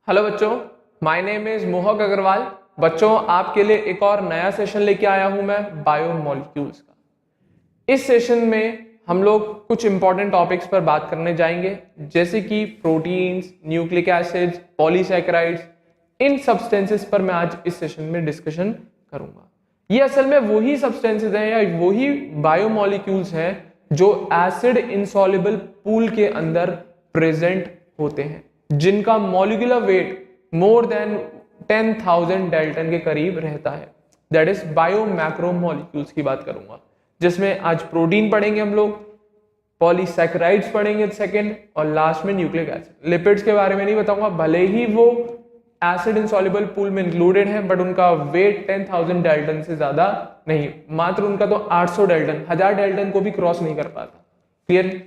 Hello बच्चों, my name is मोहक अग्रवाल। बच्चों, आपके लिए एक और नया सेशन लेके आया हूं मैं बायोमोलिक्यूल्स का। इस सेशन में हम लोग कुछ इंपॉर्टेंट टॉपिक्स पर बात करने जाएंगे, जैसे कि प्रोटीन्स, न्यूक्लिक एसिड्स, पॉलीसैकेराइड्स। इन सब्सटेंसेस पर मैं आज इस सेशन में डिस्कशन करूंगा। ये असल में वही सब्सटेंसेस हैं या वही बायोमोलिक्यूल्स हैं जो एसिड इंसॉल्युबल पूल के अंदर प्रेजेंट होते हैं, जिनका molecular weight more than 10,000 Dalton के करीब रहता है। दैट इज बायोमैक्रोमोलिक्यूल्स की बात करूंगा, जिसमें आज प्रोटीन पढ़ेंगे हम लोग, पॉलीसैकेराइड्स पढ़ेंगे सेकंड, और लास्ट में न्यूक्लिक एसिड। लिपिड्स के बारे में नहीं बताऊंगा, भले ही वो एसिड इंसॉल्युबल पूल में इंक्लूडेड है, बट उनका वेट 10,000 डाल्टन से ज्यादा नहीं, मात्र उनका तो 800 डाल्टन, 1000 डाल्टन को भी क्रॉस नहीं कर पाता। क्लियर?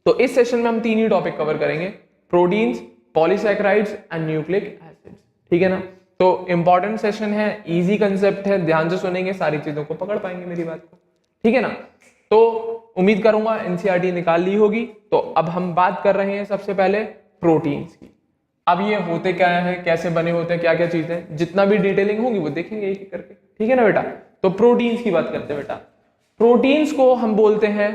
तो इस सेशन में हम तीन ही टॉपिक कवर करेंगे, proteins, polysaccharides and nucleic acids. ठीक है ना? तो इंपॉर्टेंट सेशन है, इजी कंसेप्ट है, ध्यान से सुनेंगे, सारी चीजों को पकड़ पाएंगे मेरी बात को। ठीक है ना? तो उम्मीद करूंगा एनसीईआरटी निकाल ली होगी। तो अब हम बात कर रहे हैं सबसे पहले प्रोटीन्स की। अब ये होते क्या है, कैसे बने होते हैं, क्या क्या चीजें, जितना भी डिटेलिंग होगी वो देखेंगे एक एक करके। ठीक है ना बेटा? तो प्रोटीन्स की बात करते हैं बेटा। प्रोटीन्स को हम बोलते हैं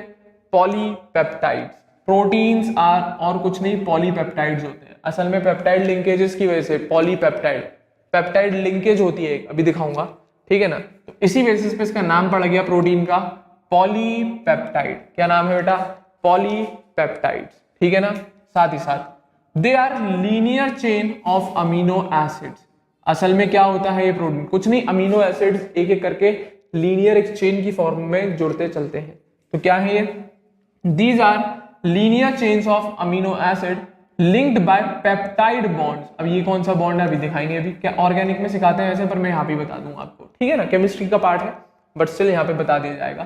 पॉलीपेप्टाइड्स। प्रोटीन्स आर और कुछ नहीं, पॉलीपेप्टाइड्स होते हैं। असल में पेप्टाइड लिंकेजेस की वजह से पॉलीपेप्टाइड, पेप्टाइड लिंकेज होती है, अभी दिखाऊंगा। ठीक है ना? तो इसी बेसिस पे इसका नाम पड़ गया प्रोटीन का पॉलीपेप्टाइड। क्या नाम है बेटा? पॉलीपेप्टाइड्स। ठीक है ना? साथ ही साथ they are linear chain of amino acids. असल में क्या होता है ये प्रोटीन? कुछ नहीं, अमीनो एसिड्स एक एक करके लीनियर एक चेन की फॉर्म में जुड़ते चलते हैं। तो क्या है ये? These are linear chains of amino acid linked by peptide bonds. अब ये कौन सा बॉन्ड है अभी दिखाएंगे, अभी क्या ऑर्गेनिक में सिखाते हैं वैसे, पर मैं यहाँ पे बता दूंगा आपको। ठीक है ना? केमिस्ट्री का पार्ट है, बट स्टिल यहाँ पे बता दिया जाएगा।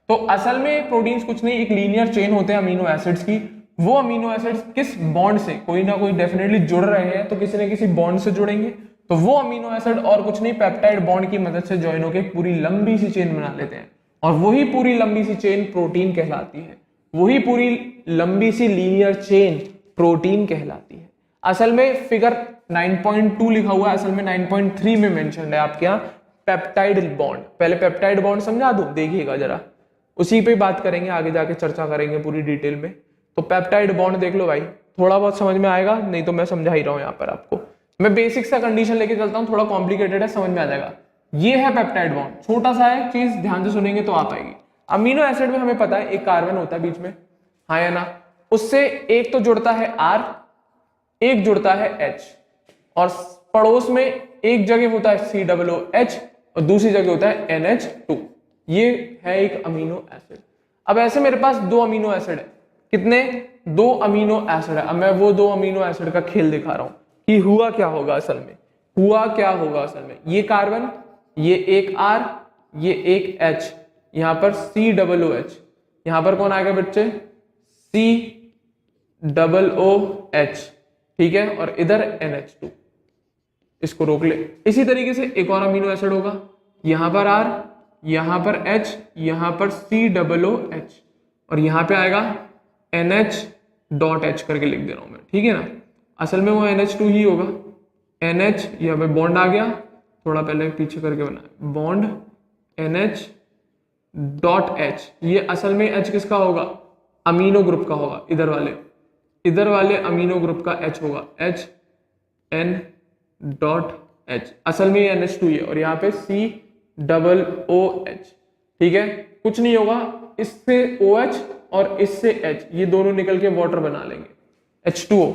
तो असल में प्रोटीन्स कुछ नहीं, एक लीनियर चेन होते हैं अमीनो एसिड्स की। वो अमीनो एसिड्स किस बॉन्ड से, कोई ना कोई डेफिनेटली जुड़ रहे हैं, तो किसी न किसी बॉन्ड से जुड़ेंगे। तो वो अमीनो एसिड और कुछ नहीं, पेप्टाइड बॉन्ड की मदद से ज्वाइन होकर पूरी लंबी सी चेन बना लेते हैं, और वही पूरी लंबी सी चेन प्रोटीन कहलाती है। वही पूरी लंबी सी लीनियर चेन प्रोटीन कहलाती है। असल में फिगर 9.2 लिखा हुआ है, असल में 9.3 में मेंशन है आपके यहाँ पेप्टाइड बॉन्ड। पहले पेप्टाइड बॉन्ड समझा दूं, देखिएगा जरा, उसी पे बात करेंगे, आगे जाके चर्चा करेंगे पूरी डिटेल में। तो पेप्टाइड बॉन्ड देख लो भाई, थोड़ा बहुत समझ में आएगा, नहीं तो मैं समझा ही रहा हूं यहाँ पर आपको। मैं बेसिक सा कंडीशन लेके चलता हूँ, थोड़ा कॉम्प्लिकेटेड है, समझ में आ जाएगा। ये है पेप्टाइड बॉन्ड, छोटा सा है, चीज ध्यान से सुनेंगे तो आ पाएगी। अमीनो एसिड में हमें पता है एक कार्बन होता है बीच में, हाँ या ना? उससे एक तो जुड़ता है R, एक जुड़ता है H, और पड़ोस में एक जगह होता है COOH और दूसरी जगह होता है NH2। ये है एक अमीनो एसिड। अब ऐसे मेरे पास दो अमीनो एसिड है, कितने? दो अमीनो एसिड है। अब मैं वो दो अमीनो एसिड का खेल दिखा रहा हूं कि हुआ क्या होगा असल में, हुआ क्या होगा असल में। ये कार्बन, ये एक R, ये एक H, यहां पर COOH, यहां पर कौन आएगा बच्चे? COOH। ठीक है? और इधर NH2, इसको रोक ले। इसी तरीके से एक और अमीनो एसिड होगा, यहां पर R, यहां पर H, यहां पर COOH, और यहां पे आएगा NH.H करके लिख दे रहा हूं मैं। ठीक है ना? असल में वो NH2 ही होगा। NH, यहाँ पे बॉन्ड आ गया, थोड़ा पहले पीछे करके बना बॉन्ड NH.H। ये असल में H किसका होगा? अमीनो ग्रुप का होगा, इधर वाले अमीनो ग्रुप का H होगा, HN.H। असल में ये NH2 है, और यहाँ पे COOH। ठीक है? कुछ नहीं होगा, इससे OH और इससे H, ये दोनों निकल के वाटर बना लेंगे, H2O।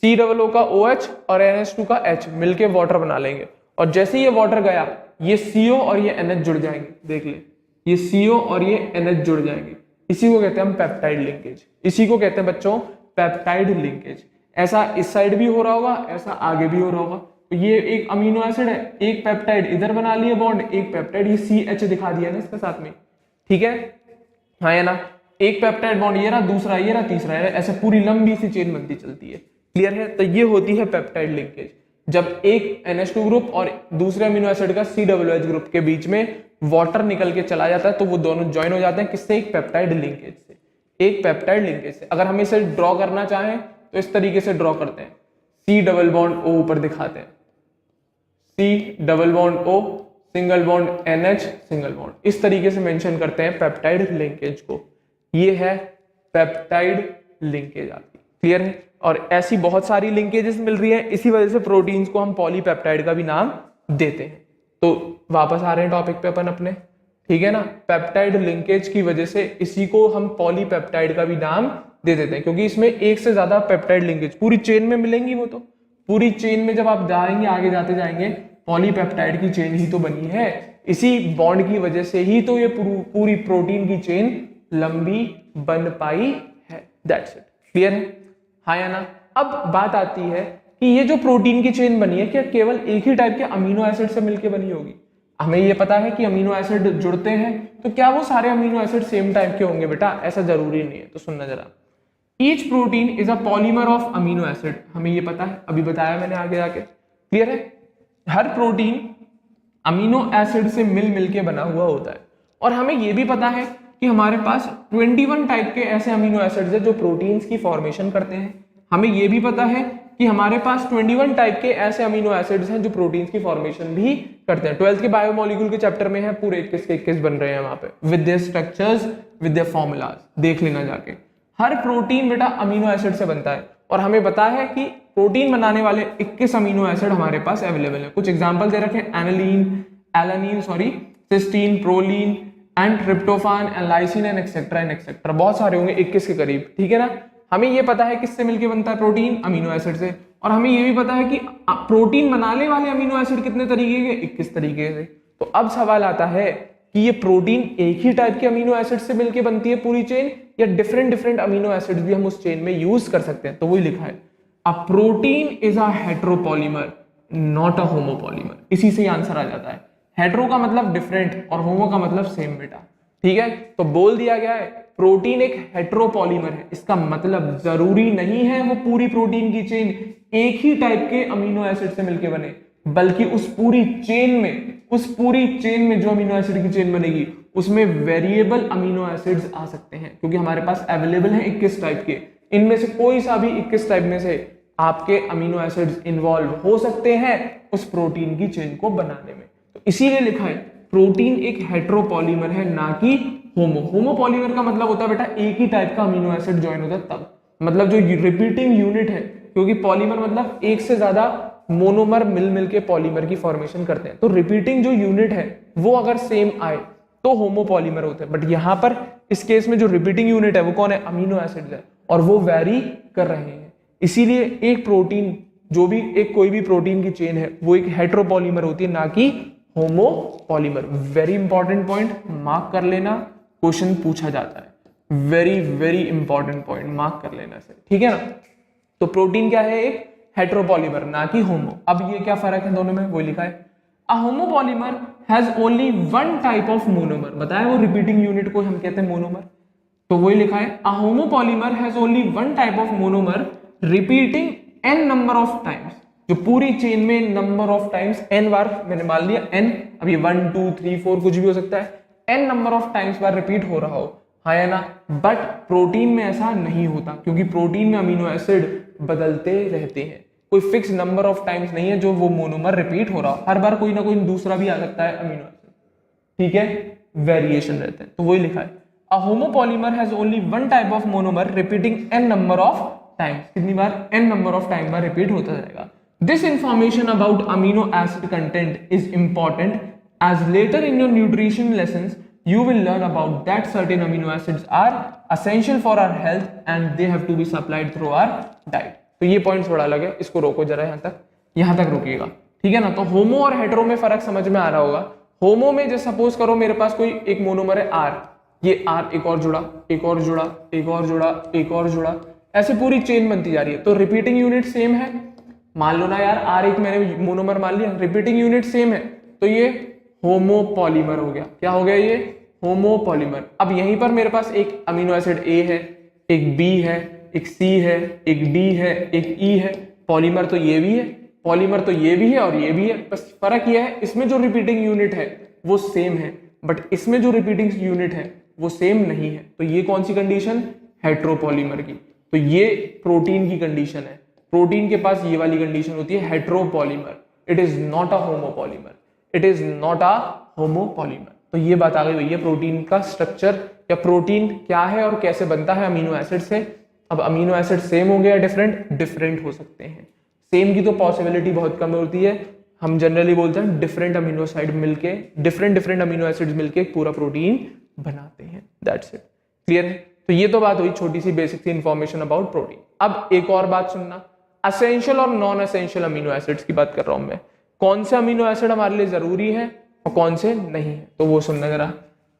COO का OH और NH2 का H मिलके वाटर बना लेंगे, और जैसे ये वाटर गया, ये CO और ये NH जुड़ जाएंगे। देख ले, ये CO और ये NH जुड़ जाएंगे। इसी को कहते हैं हम पेप्टाइड लिंकेज। इसी को कहते हैं बच्चों पेप्टाइड लिंकेज। ऐसा इस साइड भी हो रहा होगा, ऐसा आगे भी हो रहा होगा। तो ये एक अमीनो एसिड है, एक पेप्टाइड इधर बना लिया बॉन्ड, एक पेप्टाइड, ये CH दिखा दिया ना इसके साथ में। ठीक है? हाँ या ना? एक पेप्टाइड बॉन्ड ये रहा, दूसरा ये रहा, तीसरा ये रहा, ऐसे पूरी लंबी सी चेन बनती चलती है। क्लियर है? तो ये होती है पेप्टाइड लिंकेज। जब एक NH2 ग्रुप और दूसरे अमीनो एसिड का COOH ग्रुप के बीच में वाटर निकल के चला जाता है, तो वो दोनों ज्वाइन हो जाते हैं किससे? एक पेप्टाइड लिंकेज से। एक पेप्टाइड लिंकेज से। अगर हम इसे ड्रॉ करना चाहें तो इस तरीके से ड्रॉ करते हैं, सी डबल बॉन्ड ओ ऊपर दिखाते हैं, C double bond O, single bond NH, single bond, इस तरीके से मेंशन करते हैं पेप्टाइड लिंकेज को। ये है पेप्टाइड लिंकेज आपकी, क्लियर है। और ऐसी बहुत सारी लिंकेजेस मिल रही है, इसी वजह से प्रोटीन्स को हम पॉलीपेप्टाइड का भी नाम देते हैं। तो वापस आ रहे हैं टॉपिक पे अपन अपने, ठीक है ना। पेप्टाइड लिंकेज की वजह से इसी को हम पॉलीपेप्टाइड का भी नाम दे देते हैं, क्योंकि इसमें एक से ज्यादा पेप्टाइड लिंकेज पूरी चेन में मिलेंगी। वो तो पूरी चेन में जब आप जाएंगे, आगे जाते जाएंगे, पॉलीपेप्टाइड की चेन ही तो बनी है। इसी बॉन्ड की वजह से ही तो ये पूरी प्रोटीन की चेन लंबी बन पाई है। दैट्स इट, क्लियर है, हाँ या ना। अब बात आती है कि ये जो प्रोटीन की चेन बनी है, क्या केवल एक ही टाइप के अमीनो एसिड से मिलकर बनी होगी? हमें ये पता है कि अमीनो एसिड जुड़ते हैं, तो क्या वो सारे अमीनो एसिड सेम टाइप के होंगे? बेटा ऐसा जरूरी नहीं है। तो सुनना जरा, each protein is a polymer of amino acid, हमें ये पता है, अभी बताया मैंने आगे जाके, क्लियर है। हर प्रोटीन अमीनो एसिड से मिल के बना हुआ होता है। और हमें ये भी पता है कि हमारे पास 21 टाइप के ऐसे अमीनो एसिड्स हैं जो प्रोटीन्स की फॉर्मेशन करते हैं। हमें ये भी पता है कि हमारे पास 21 टाइप के ऐसे अमीनो एसिड्स हैं जो प्रोटीन्स की फॉर्मेशन भी करते हैं। 12th के बायोमोलिक्यूल के चैप्टर में है, पूरे 21 के 21 बन रहे हैं वहां पे, with their structures, with their formulas, देख लेना जाके। हर प्रोटीन बेटा अमीनो एसिड से बनता है, और हमें पता है कि प्रोटीन बनाने वाले 21 अमीनो एसिड हमारे पास अवेलेबल है। कुछ एग्जांपल दे रखे हैं, alanine, cysteine, proline and tryptophan and lysine and etcetera, बहुत सारे होंगे 21 के करीब, ठीक है ना। हमें ये पता है किससे मिलके बनता है प्रोटीन, अमीनो एसिड से। और हमें ये भी पता है कि प्रोटीन बनाने वाले अमीनो एसिड कितने तरीके के, 21 तरीके से। तो अब सवाल आता है कि ये प्रोटीन एक ही टाइप के अमीनो एसिड से मिलके बनती है पूरी चेन, या डिफरेंट अमीनो एसिड भी हम उस चेन में यूज कर सकते हैं? तो वही लिखा है, a protein is a heteropolymer not a homopolymer. इसी से आंसर आ जाता है। हेट्रो का मतलब डिफरेंट और होमो का मतलब सेम बेटा, ठीक है। तो बोल दिया गया है प्रोटीन एक हेट्रोपॉलीमर है, इसका मतलब जरूरी नहीं है वो पूरी प्रोटीन की चेन एक ही टाइप के अमीनो एसिड से मिलके बने, बल्कि उस पूरी चेन में जो अमीनो एसिड की चेन बनेगी उसमें वेरिएबल अमीनो एसिड्स आ सकते हैं, क्योंकि हमारे पास अवेलेबल है 21 टाइप के। इनमें से कोई सा भी 21 टाइप में से आपके अमीनो एसिड्स इन्वॉल्व हो सकते हैं उस प्रोटीन की चेन को बनाने में। तो इसीलिए लिखा है प्रोटीन एक हेट्रोपॉलीमर है, ना कि होमोपॉलीमर का मतलब होता है बेटा एक ही टाइप का अमीनो एसिड ज्वाइन होता है तब, मतलब जो रिपीटिंग यूनिट है, क्योंकि पॉलीमर मतलब एक से ज्यादा मोनोमर मिल के पॉलीमर की फॉर्मेशन करते हैं। तो रिपीटिंग जो यूनिट है वो अगर सेम आए तो होमोपॉलीमर होते हैं। बट यहाँ पर इस केस में जो रिपीटिंग यूनिट है वो कौन है, अमीनो एसिड है, और वो वैरी कर रहे हैं। इसीलिए एक प्रोटीन, जो भी एक कोई भी प्रोटीन की चेन है वो एक हेट्रोपॉलीमर होती है, ना कि homopolymer. Very important point, mark कर लेना, क्वेश्चन पूछा जाता है। वेरी इंपॉर्टेंट पॉइंट, मार्क कर लेना से, ठीक है ना। तो प्रोटीन क्या है, एक हेट्रोपॉलीमर, ना कि होमो। अब ये क्या फर्क है दोनों में, वो लिखा है a homopolymer has only one type of monomer, बताया वो रिपीटिंग यूनिट को हम कहते हैं मोनोमर। तो वही लिखा है a homopolymer has only one type of monomer repeating n number of times, जो पूरी चेन में नंबर ऑफ टाइम्स n बार, मैंने मान लिया n, अब ये 1 2 3 4 कुछ भी हो सकता है, n number of times bar repeat हो रहा हो, हाँ या ना। बट प्रोटीन में ऐसा नहीं होता, क्योंकि प्रोटीन में अमीनो एसिड बदलते रहते हैं, कोई फिक्स नंबर ऑफ टाइम्स नहीं है जो वो मोनोमर रिपीट हो रहा हो, हर बार कोई ना कोई दूसरा भी आ सकता है अमीनो एसिड, ठीक है, वेरिएशन रहते हैं। तो वही लिखा है a homopolymer has only one type of monomer repeating n number of times, कितनी बार, n नंबर ऑफ टाइम बार रिपीट होता जाएगा। This information about amino acid content is important as later in your nutrition lessons you will learn about that certain amino acids are essential for our health and they have to be supplied through our diet। तो ये point थोड़ा अलग है, इसको रोको जरा, यहाँ तक रुकिएगा, ठीक है ना। तो होमो और हेटेरो में फर्क समझ में आ रहा होगा। होमो में जैसे सपोज करो मेरे पास कोई एक मोनोमर है R, ये R एक और जुड़ा, एक और जुड़ा, एक और जुड़ा, एक और जुड़ा, ऐसे पूरी चेन बनती जा रही है। तो रिपीटिंग यूनिट सेम है, मान लो ना यार R एक मैंने मोनोमर मान लिया, रिपीटिंग यूनिट सेम है, तो ये होमोपॉलीमर हो गया। क्या हो गया, ये होमोपॉलीमर। अब यहीं पर मेरे पास एक अमीनो एसिड A है, एक B है, एक C है, एक D है, एक E है। पॉलीमर तो ये भी है, पॉलीमर तो ये भी है और ये भी है, बस फर्क ये है इसमें जो रिपीटिंग यूनिट है वो सेम है, बट इसमें जो रिपीटिंग यूनिट है वो सेम नहीं है। तो ये कौन सी कंडीशन, हेट्रोपॉलीमर की। तो ये प्रोटीन की कंडीशन है। प्रोटीन के पास ये वाली कंडीशन होती है heteropolymer, it is not a homopolymer, it is not a homopolymer. तो ये बात आ गई भैया प्रोटीन का स्ट्रक्चर या प्रोटीन क्या है और कैसे बनता है अमीनो एसिड से। अब अमीनो एसिड सेम होंगे या डिफरेंट? डिफरेंट हो सकते हैं। सेम की तो पॉसिबिलिटी बहुत कम होती है, हम जनरली बोलते हैं डिफरेंट अमीनो एसिड मिलके, डिफरेंट अमीनो एसिड्स मिलके एक पूरा प्रोटीन बनाते हैं। That's it. क्लियर है? तो ये तो बात हुई छोटी सी बेसिक सी इंफॉर्मेशन अबाउट प्रोटीन। अब एक और बात सुनना, असेंशियल और नॉन असेंशियल अमीनो एसिड्स की बात कर रहा हूं मैं। कौन से अमीनो एसिड हमारे लिए जरूरी है और कौन से नहीं है, तो वो सुनना जरा।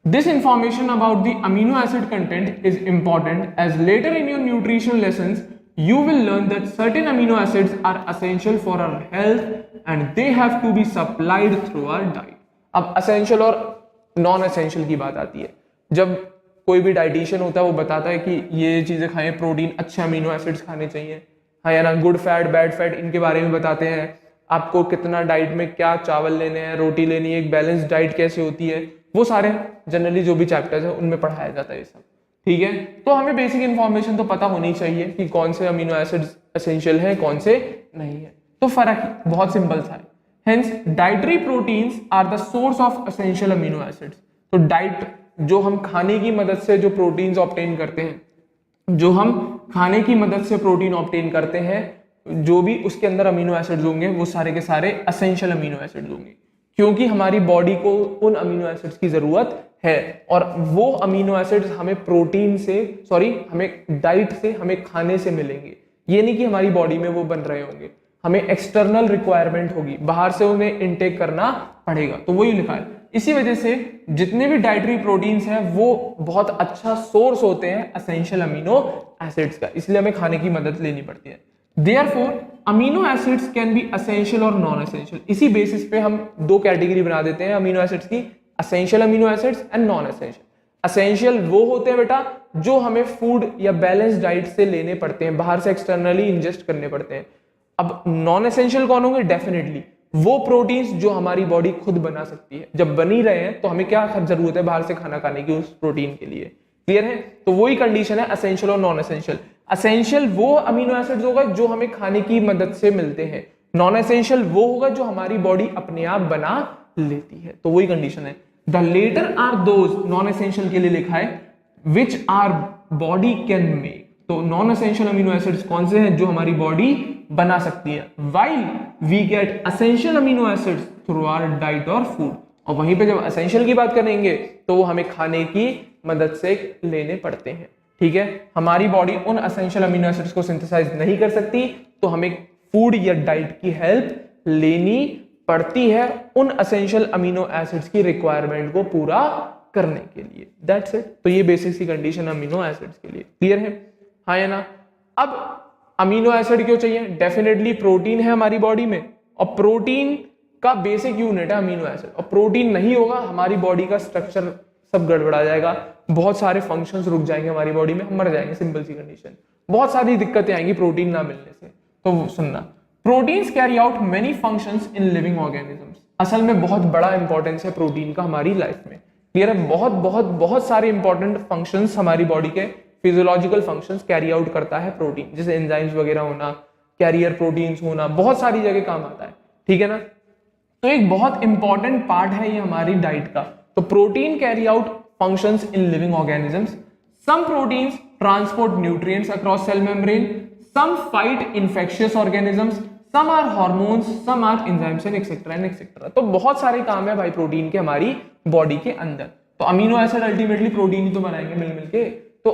This information about the amino acid content is important as later in your nutrition lessons you will learn that certain amino acids are essential for our health and they have to be supplied through our diet। अब essential और non essential की बात आती है। जब कोई भी dietitian होता है वो बताता है कि ये चीजें खाएं, प्रोटीन, अच्छे अमीनो एसिड्स खाने चाहिए, हाँ या ना, गुड फैट बैड फैट इनके बारे में बताते हैं, आपको कितना डाइट में क्या चावल लेने हैं, रोटी लेनी है, एक बैलेंस डाइट कैसे होती है, वो सारे जनरली जो भी चैप्टर्स है उनमें पढ़ाया जाता है ये सब। ठीक है, तो हमें बेसिक इन्फॉर्मेशन तो पता होनी चाहिए कि कौन से अमीनो एसिड्स एसेंशियल हैं, कौन से नहीं है। तो फर्क बहुत सिंपल सा है। Hence dietary proteins are the source of essential amino acids. तो डाइट जो हम खाने की मदद से जो प्रोटीन्स ऑब्टेन करते हैं, जो हम खाने की मदद से प्रोटीन ऑब्टेन करते हैं, जो भी उसके अंदर अमीनो एसिड्स होंगे वो सारे के सारे एसेंशियल अमीनो एसिड्स होंगे, क्योंकि हमारी बॉडी को उन अमीनो एसिड्स की जरूरत है और वो अमीनो एसिड्स हमें प्रोटीन से, हमें डाइट से, हमें खाने से मिलेंगे। ये नहीं कि हमारी बॉडी में वो बन रहे होंगे, हमें एक्सटर्नल रिक्वायरमेंट होगी, बाहर से उन्हें इनटेक करना पड़ेगा। तो वही लिखा है। इसी वजह से जितने भी डाइटरी प्रोटीन्स हैं वो बहुत अच्छा सोर्स होते हैं एसेंशियल अमीनो एसिड्स का, इसलिए हमें खाने की मदद लेनी पड़ती है। Therefore, amino acids can be essential और नॉन एसेंशियल। इसी बेसिस पे हम दो कैटेगरी बना देते हैं अमीनो एसिड्स की, essential amino acids and non essential. Essential वो होते हैं बेटा जो हमें फूड या बैलेंस डाइट से लेने पड़ते हैं, बाहर से एक्सटर्नली इंजेस्ट करने पड़ते हैं। अब नॉन एसेंशियल कौन होंगे? डेफिनेटली वो प्रोटीन्स जो हमारी बॉडी खुद बना सकती है। जब बनी रहे हैं तो हमें क्या जरूरत है बाहर से खाना खाने की उस प्रोटीन के लिए। क्लियर है? तो वही कंडीशन है एसेंशियल और नॉन एसेंशियल। एसेंशियल वो अमीनो एसिड्स होगा जो हमें खाने की मदद से मिलते हैं, नॉन एसेंशियल वो होगा जो हमारी बॉडी अपने आप बना लेती है। तो वही कंडीशन है। The latter are those, non essential के लिए लिखा है, which are body can make. तो नॉन एसेंशियल अमीनो एसिड्स कौन से हैं? जो हमारी बॉडी बना सकती है। While we get essential amino acids through our diet और फूड। और वहीं पे जब एसेंशियल की बात करेंगे तो वो हमें खाने की मदद से लेने पड़ते हैं। ठीक है, हमारी बॉडी उन एसेंशियल अमीनो एसिड्स को सिंथेसाइज नहीं कर सकती तो हमें फूड या डाइट की हेल्प लेनी पड़ती है उन एसेंशियल अमीनो एसिड्स की रिक्वायरमेंट को पूरा करने के लिए। That's it. तो ये बेसिक सी कंडीशन अमीनो एसिड्स के लिए। क्लियर है? हाँ या ना? अब अमीनो एसिड क्यों चाहिए? डेफिनेटली प्रोटीन है हमारी बॉडी में और प्रोटीन का बेसिक यूनिट है अमीनो एसिड, और प्रोटीन नहीं होगा हमारी बॉडी का स्ट्रक्चर सब गड़बड़ा जाएगा, बहुत सारे फंक्शंस रुक जाएंगे हमारी बॉडी में, हम मर जाएंगे। सिंपल सी कंडीशन। बहुत सारी दिक्कतें आएंगी प्रोटीन ना मिलने से। तो सुनना, proteins carry out many functions in living organisms. असल में बहुत बड़ा इंपॉर्टेंस है प्रोटीन का हमारी लाइफ में। क्लियर है? बहुत बहुत बहुत सारे इंपॉर्टेंट फंक्शंस हमारी बॉडी के फिजियोलॉजिकल फंक्शंस कैरी आउट करता है प्रोटीन, जैसे एंजाइम्स वगैरह होना, कैरियर प्रोटीन्स होना, बहुत सारी जगह काम आता है। ठीक है ना? तो एक बहुत इंपॉर्टेंट पार्ट है ये हमारी डाइट का। तो protein carry out functions in living organisms. Some proteins transport nutrients across cell membrane, some fight infectious organisms, some are hormones, some are enzymes and etcetera. तो बहुत सारे काम है भाई प्रोटीन के हमारी बॉडी के अंदर। तो अमीनो एसिड अल्टीमेटली प्रोटीन ही तो बनाएंगे मिल के। तो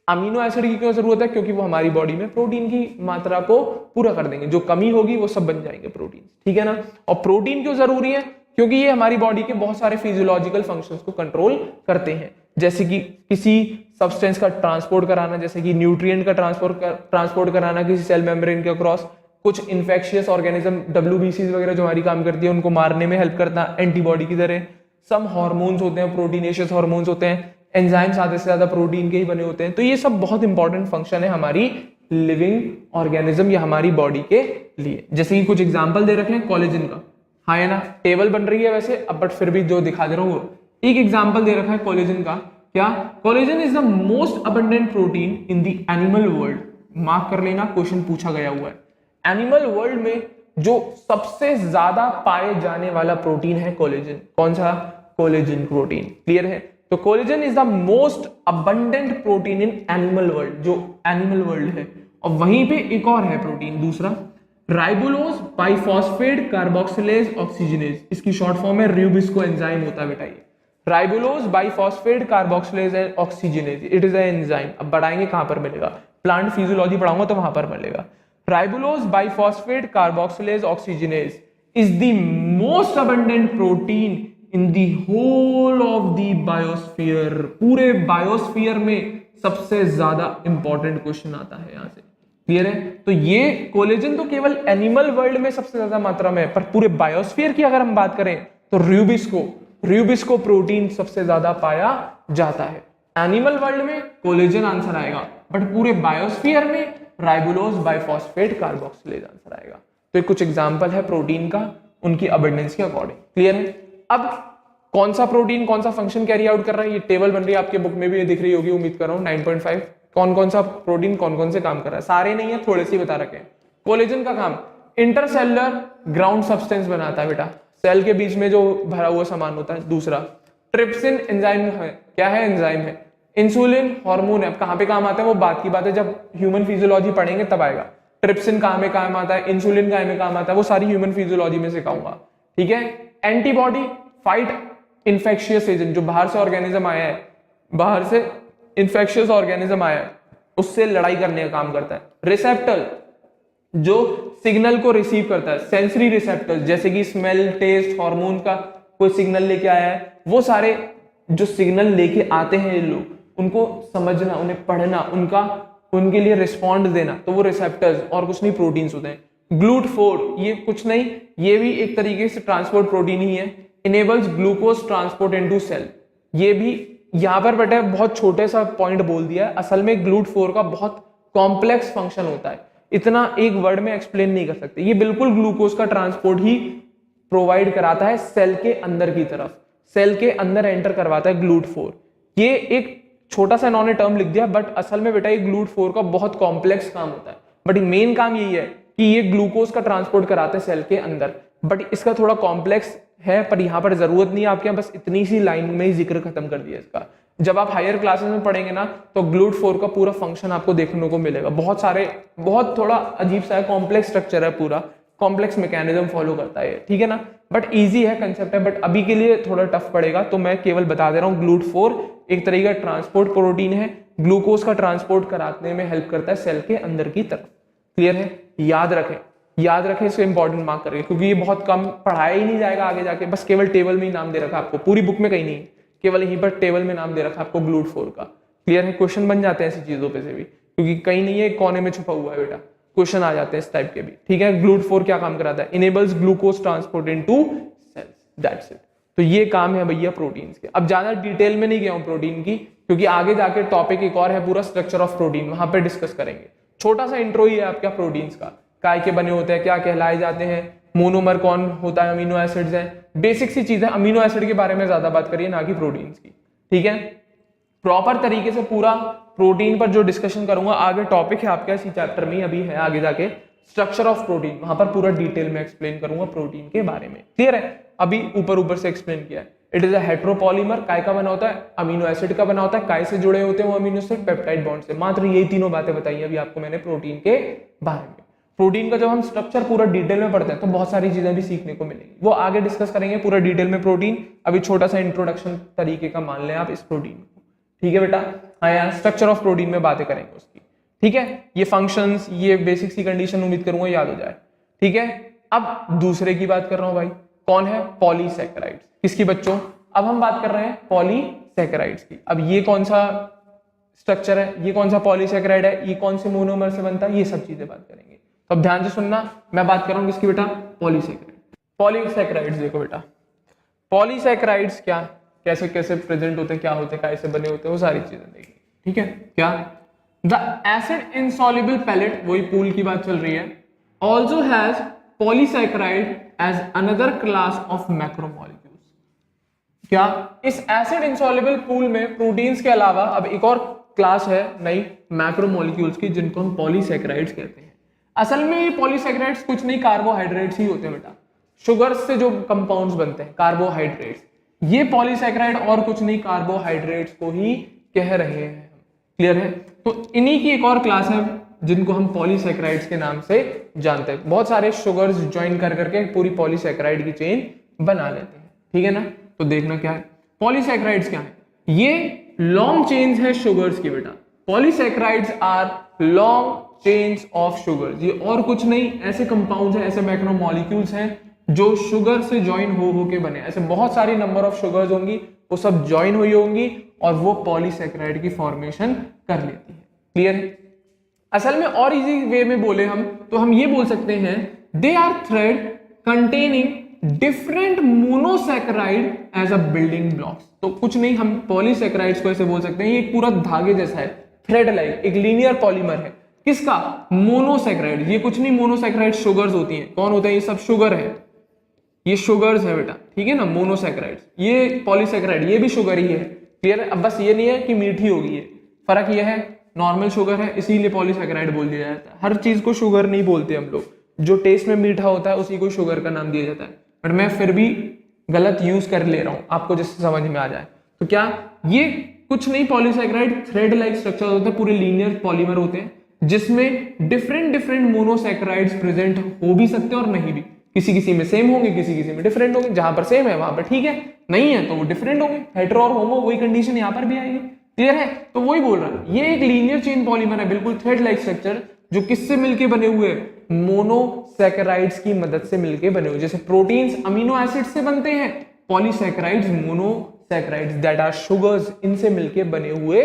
अमीनो एसिड की क्यों जरूरत है? क्योंकि वो हमारी बॉडी में प्रोटीन की मात्रा को पूरा कर देंगे, जो कमी होगी वो सब बन जाएंगे प्रोटीन। ठीक है ना? और प्रोटीन क्यों जरूरी है? क्योंकि ये हमारी बॉडी के बहुत सारे फिजियोलॉजिकल फंक्शंस को कंट्रोल करते हैं, जैसे कि किसी सब्सटेंस का ट्रांसपोर्ट कराना, जैसे कि न्यूट्रिएंट का ट्रांसपोर्ट कराना किसी सेल मेम्ब्रेन के अक्रॉस, कुछ इन्फेक्शियस ऑर्गेनिज्म WBCs वगैरह जो हमारी काम करती है उनको मारने में हेल्प करना एंटीबॉडी की तरह। सम हार्मोन्स होते हैं, प्रोटीनेशियस हार्मोन्स होते हैं, एंजाइम्स आधे से ज्यादा प्रोटीन के ही बने होते हैं। तो ये सब बहुत इंपॉर्टेंट फंक्शन है हमारी लिविंग ऑर्गेनिज्म या हमारी बॉडी के लिए। जैसे कि कुछ एग्जांपल दे रखे हैं कोलेजन का, हाँ है ना? टेबल बन रही है वैसे अब, बट फिर भी जो दिखा दे रहा हूँ, एक एग्जांपल दे रखा है कोलेजन का। क्या? Collagen is the most abundant protein in the animal world. Mark कर लेना, क्वेश्चन पूछा गया हुआ है। एनिमल वर्ल्ड में जो सबसे ज्यादा पाए जाने वाला प्रोटीन है कोलेजन। कौन सा? Collagen protein. क्लियर है? तो collagen is the most abundant protein in animal world, जो एनिमल वर्ल्ड है। और वहीं पे एक और है प्रोटीन दूसरा, राइबोलोज बाइफॉस्फेट कार्बोक्सिलेज ऑक्सीजनेज, इसकी शॉर्ट फॉर्म है र्यूबिस्को एंजाइम होता है बेटा ये। राइबोलोज bisphosphate carboxylase and oxygenase, it is an enzyme. अब बढ़ाएंगे कहां पर मिलेगा? प्लांट फिजियोलॉजी पढ़ाऊंगा तो वहां पर मिलेगा। Ribulose bisphosphate carboxylase oxygenase is the most abundant protein in the whole of the biosphere. पूरे बायोस्फीयर में सबसे ज्यादा इंपॉर्टेंट क्वेश्चन आता है यहां से। क्लियर है? तो ये कोलेजन तो केवल एनिमल वर्ल्ड में सबसे ज्यादा मात्रा में है, पर पूरे बायोस्फीयर की अगर हम बात करें तो र्यूबिस्को प्रोटीन सबसे ज्यादा पाया जाता है। एनिमल वर्ल्ड में कोलेजन आंसर आएगा, बट पूरे बायोस्फीयर में राइबोलोज बाइफॉस्फेट कार्बोक्सिलेज आंसर आएगा। तो कुछ एग्जांपल है प्रोटीन का उनकी अबंडेंस के अकॉर्डिंग। क्लियर है? अब कौन सा प्रोटीन कौन सा फंक्शन कैरी आउट कर रहा है, ये टेबल बन रही है आपके बुक में भी, ये दिख रही होगी उम्मीद कर रहा हूं। 9.5 कौन कौन सा प्रोटीन कौन कौन से काम कर रहा है, सारे नहीं है, थोड़े से बता रखे हैं। कोलेजन का काम इंटरसेलुलर ग्राउंड सब्सटेंस बनाता है बेटा, सेल के बीच में जो भरा हुआ सामान होता है। दूसरा ट्रिप्सिन एंजाइम है, क्या है? एंजाइम है। इंसुलिन हार्मोन है, अब कहां पे काम आता है वो बात की बात है, जब ह्यूमन फिजियोलॉजी पढ़ेंगे तब आएगा। ट्रिप्सिन कहां में काम आता है, इंसुलिन कहां में काम आता है, वो सारी ह्यूमन फिजियोलॉजी में सिखाऊंगा। ठीक है? एंटीबॉडी फाइट इन्फेक्शियस एजेंट, जो बाहर से ऑर्गेनिज्म आया है, बाहर से इन्फेक्शियस ऑर्गेनिज्म आया है, उससे लड़ाई करने का काम करता है। रिसेप्टर जो सिग्नल को रिसीव करता है, सेंसरी रिसेप्टर्स जैसे कि स्मेल, टेस्ट, हार्मोन का कोई सिग्नल लेके आया है, वो सारे जो सिग्नल लेके आते हैं ये लोग, उनको समझना, उन्हें पढ़ना, उनके लिए रिस्पॉन्ड देना, तो वो रिसेप्टर्स और कुछ नहीं प्रोटीन्स होते हैं। ग्लूट4 ये कुछ नहीं, ये भी एक तरीके से ट्रांसपोर्ट प्रोटीन ही है। Enables glucose transport into cell, ये भी यहां पर बेटा बहुत छोटे सा पॉइंट बोल दिया है, असल में ग्लूट4 का बहुत कॉम्प्लेक्स फंक्शन होता है, इतना एक वर्ड में एक्सप्लेन नहीं कर सकते। ये बिल्कुल ग्लूकोज का ट्रांसपोर्ट ही प्रोवाइड कराता है सेल के अंदर की तरफ, सेल के अंदर एंटर करवाता है ग्लूट4। ये एक छोटा सा इन्होंने टर्म लिख दिया, बट असल में बेटा ये ग्लूट4 का बहुत कॉम्प्लेक्स काम होता है, बट मेन काम यही है कि ये ग्लूकोज का ट्रांसपोर्ट कराता है सेल के अंदर, बट इसका थोड़ा कॉम्प्लेक्स है, पर यहाँ पर जरूरत नहीं है आपके यहाँ, बस इतनी सी लाइन में ही जिक्र खत्म कर दिया इसका। जब आप हायर क्लासेस में पढ़ेंगे ना तो ग्लूट4 का पूरा फंक्शन आपको देखने को मिलेगा, बहुत थोड़ा अजीब सा है, कॉम्प्लेक्स स्ट्रक्चर है, पूरा कॉम्प्लेक्स मैकेनिज्म फॉलो करता है, ठीक है ना, बट इजी है कंसेप्ट है, बट अभी के लिए थोड़ा टफ पड़ेगा, तो मैं केवल बता दे रहा हूँ ग्लूट4 एक तरीके का ट्रांसपोर्ट प्रोटीन है, ग्लूकोज का ट्रांसपोर्ट कराने में हेल्प करता है सेल के अंदर की तरफ। क्लियर है? याद रखें इसको इंपॉर्टेंट मार्क करें, क्योंकि ये बहुत कम पढ़ाया ही नहीं जाएगा आगे जाके, बस केवल टेबल में ही नाम दे रखा आपको, पूरी बुक में कहीं नहीं, केवल यहीं पर टेबल में नाम दे रखा आपको ग्लूट4 का। क्लियर है? क्वेश्चन बन जाते हैं ऐसी चीजों पे से भी, क्योंकि कहीं नहीं है, कोने में छुपा हुआ है बेटा, क्वेश्चन आ जाते हैं इस टाइप के भी। ठीक है? ग्लूट4 क्या काम कराता है? Enables glucose transport into cells, that's it. तो ये काम है भैया प्रोटीन्स के। अब ज्यादा डिटेल में नहीं गया हूं प्रोटीन की, क्योंकि आगे जाके टॉपिक एक और है पूरा स्ट्रक्चर ऑफ प्रोटीन, वहां पे डिस्कस करेंगे। छोटा सा इंट्रो ही है आपका प्रोटीन्स का, काय के बने होते हैं, क्या कहलाए जाते हैं, मोनोमर कौन होता है, अमीनो एसिड्स हैं, बेसिक सी चीज है। अमीनो एसिड के बारे में ज्यादा बात करिए, ना कि प्रोटीन्स की। ठीक है? प्रॉपर तरीके से पूरा प्रोटीन पर जो डिस्कशन करूंगा, आगे टॉपिक है आपका इसी चैप्टर में, अभी है आगे जाके स्ट्रक्चर ऑफ प्रोटीन, वहां पर पूरा डिटेल में एक्सप्लेन करूंगा प्रोटीन के बारे में। क्लियर है? अभी ऊपर से एक्सप्लेन किया है। इट इज अ हेट्रोपॉलीमर, काय का बना होता है, अमीनो एसिड का बना होता है, काय से जुड़े होते हैं वो अमीनो एसिड पेप्टाइड बॉन्ड से। मात्र यही तीनों बातें बताई अभी आपको मैंने प्रोटीन के बारे में। प्रोटीन का जब हम स्ट्रक्चर पूरा डिटेल में पढ़ते हैं तो बहुत सारी चीजें भी सीखने को मिलेंगी, वो आगे डिस्कस करेंगे पूरा डिटेल में प्रोटीन। अभी छोटा सा इंट्रोडक्शन तरीके का मान लें आप इस प्रोटीन को। ठीक है बेटा? हाँ यार, स्ट्रक्चर ऑफ प्रोटीन में बातें करेंगे उसकी। ठीक है? ये फंक्शंस, ये बेसिक सी कंडीशन उम्मीद करूंगा याद हो जाए। ठीक है? अब दूसरे की बात कर रहा हूं भाई, कौन है? पॉलीसैकेराइड्स। किसकी बच्चों? अब हम बात कर रहे हैं पॉलीसैकेराइड्स की। अब ये कौन सा स्ट्रक्चर है, ये कौन सा पॉलीसैकेराइड है, ये कौन से मोनोमर से बनता है, ये सब चीजें बात करेंगे। तो अब ध्यान से सुनना, मैं बात कर रहा हूं किसकी बेटा? पॉलीसैकेराइड। पॉलीसैकेराइड्स देखो बेटा, पॉलीसैकेराइड्स क्या, कैसे कैसे प्रेजेंट होते हैं, क्या होते हैं, कैसे बने होते हैं, वो सारी चीजें देखिए। ठीक है? क्या? द एसिड इनसॉल्युबल पैलेट, वही पूल की बात चल रही है, also has polysaccharide as another class of macromolecules. क्या? इस एसिड इनसॉल्युबल पूल में प्रोटीन्स के अलावा अब एक और क्लास है नई मैक्रोमोलिक्यूल्स की, जिनको हम पॉलीसैकेराइड्स कहते हैं। असल में ये पॉलीसैकेराइड्स कुछ नहीं, कार्बोहाइड्रेट्स ही होते हैं बेटा। शुगर से जो कंपाउंड्स बनते हैं कार्बोहाइड्रेट्स, ये पॉलीसैकेराइड और कुछ नहीं, कार्बोहाइड्रेट्स को ही कह रहे हैं। क्लियर है? तो इन्हीं की एक और क्लास है जिनको हम पॉलीसैकेराइड्स के नाम से जानते हैं। बहुत सारे शुगर्स ज्वाइन कर करके पूरी पॉलीसैकेराइड की चेन बना लेते हैं। ठीक है ना? तो देखना क्या है, पॉलीसैकेराइड्स क्या है, ये लॉन्ग चेन्स है शुगर्स की बेटा। Polysaccharides are long chains of sugars. ये और कुछ नहीं, ऐसे कंपाउंड्स हैं, ऐसे मैक्रोमोलिक्यूल्स हैं जो शुगर से ज्वाइन हो के बने। ऐसे बहुत सारी नंबर ऑफ शुगर्स होंगी, वो सब ज्वाइन हुई होंगी और वो पॉलीसैकेराइड की फॉर्मेशन कर लेती है। क्लियर है? असल में और इजी वे में बोले हम तो हम ये बोल सकते हैं, they are thread containing different monosaccharide as a building blocks. तो कुछ नहीं, हम पॉलीसैकेराइड्स को ऐसे बोल सकते हैं, ये एक पूरा धागे जैसा है, थ्रेड लाइक, एक लीनियर पॉलीमर है। किसका? मोनोसैकेराइड। ये कुछ नहीं, मोनोसैकेराइड शुगर्स होती हैं। कौन होते हैं? ये सब शुगर है, ये शुगर्स है बेटा। ठीक है ना? मोनोसैकेराइड्स, ये पॉलीसैकेराइड, ये भी शुगर ही है। क्लियर है? अब बस ये नहीं है कि मीठी होगी, ये फर्क ये है, नॉर्मल शुगर है इसीलिए पॉलीसैकेराइड बोल दिया जाता है। हर चीज को शुगर नहीं बोलते हम लोग, जो टेस्ट में मीठा होता है उसी को शुगर का नाम दिया जाता है। बट मैं फिर भी गलत यूज कर ले रहा हूं, आपको जिससे समझ में आ जाए। तो क्या ये कुछ नहीं, पॉलीसैकेराइड थ्रेड लाइक स्ट्रक्चर होता है, पूरे लीनियर पॉलीमर होते हैं जिसमें डिफरेंट डिफरेंट मोनोसैकेराइड्स प्रेजेंट हो भी सकते हैं और नहीं भी। किसी किसी में सेम होंगे, किसी किसी में डिफरेंट होंगे। जहां पर सेम है वहां पर ठीक है, नहीं है तो वो डिफरेंट होंगे। हेटेरो और होमो, वही कंडीशन यहां पर भी आएगी। क्लियर है? तो वही बोल रहा है, ये एक लीनियर चेन पॉलीमर है, बिल्कुल थ्रेड लाइक स्ट्रक्चर, जो किससे मिलके बने हुए हैं? मोनोसैकेराइड्स की मदद से मिलके बने हुए। जैसे प्रोटीन्स अमीनो एसिड से बनते हैं, polysaccharides monosaccharides that are sugars, इनसे मिलके बने हुए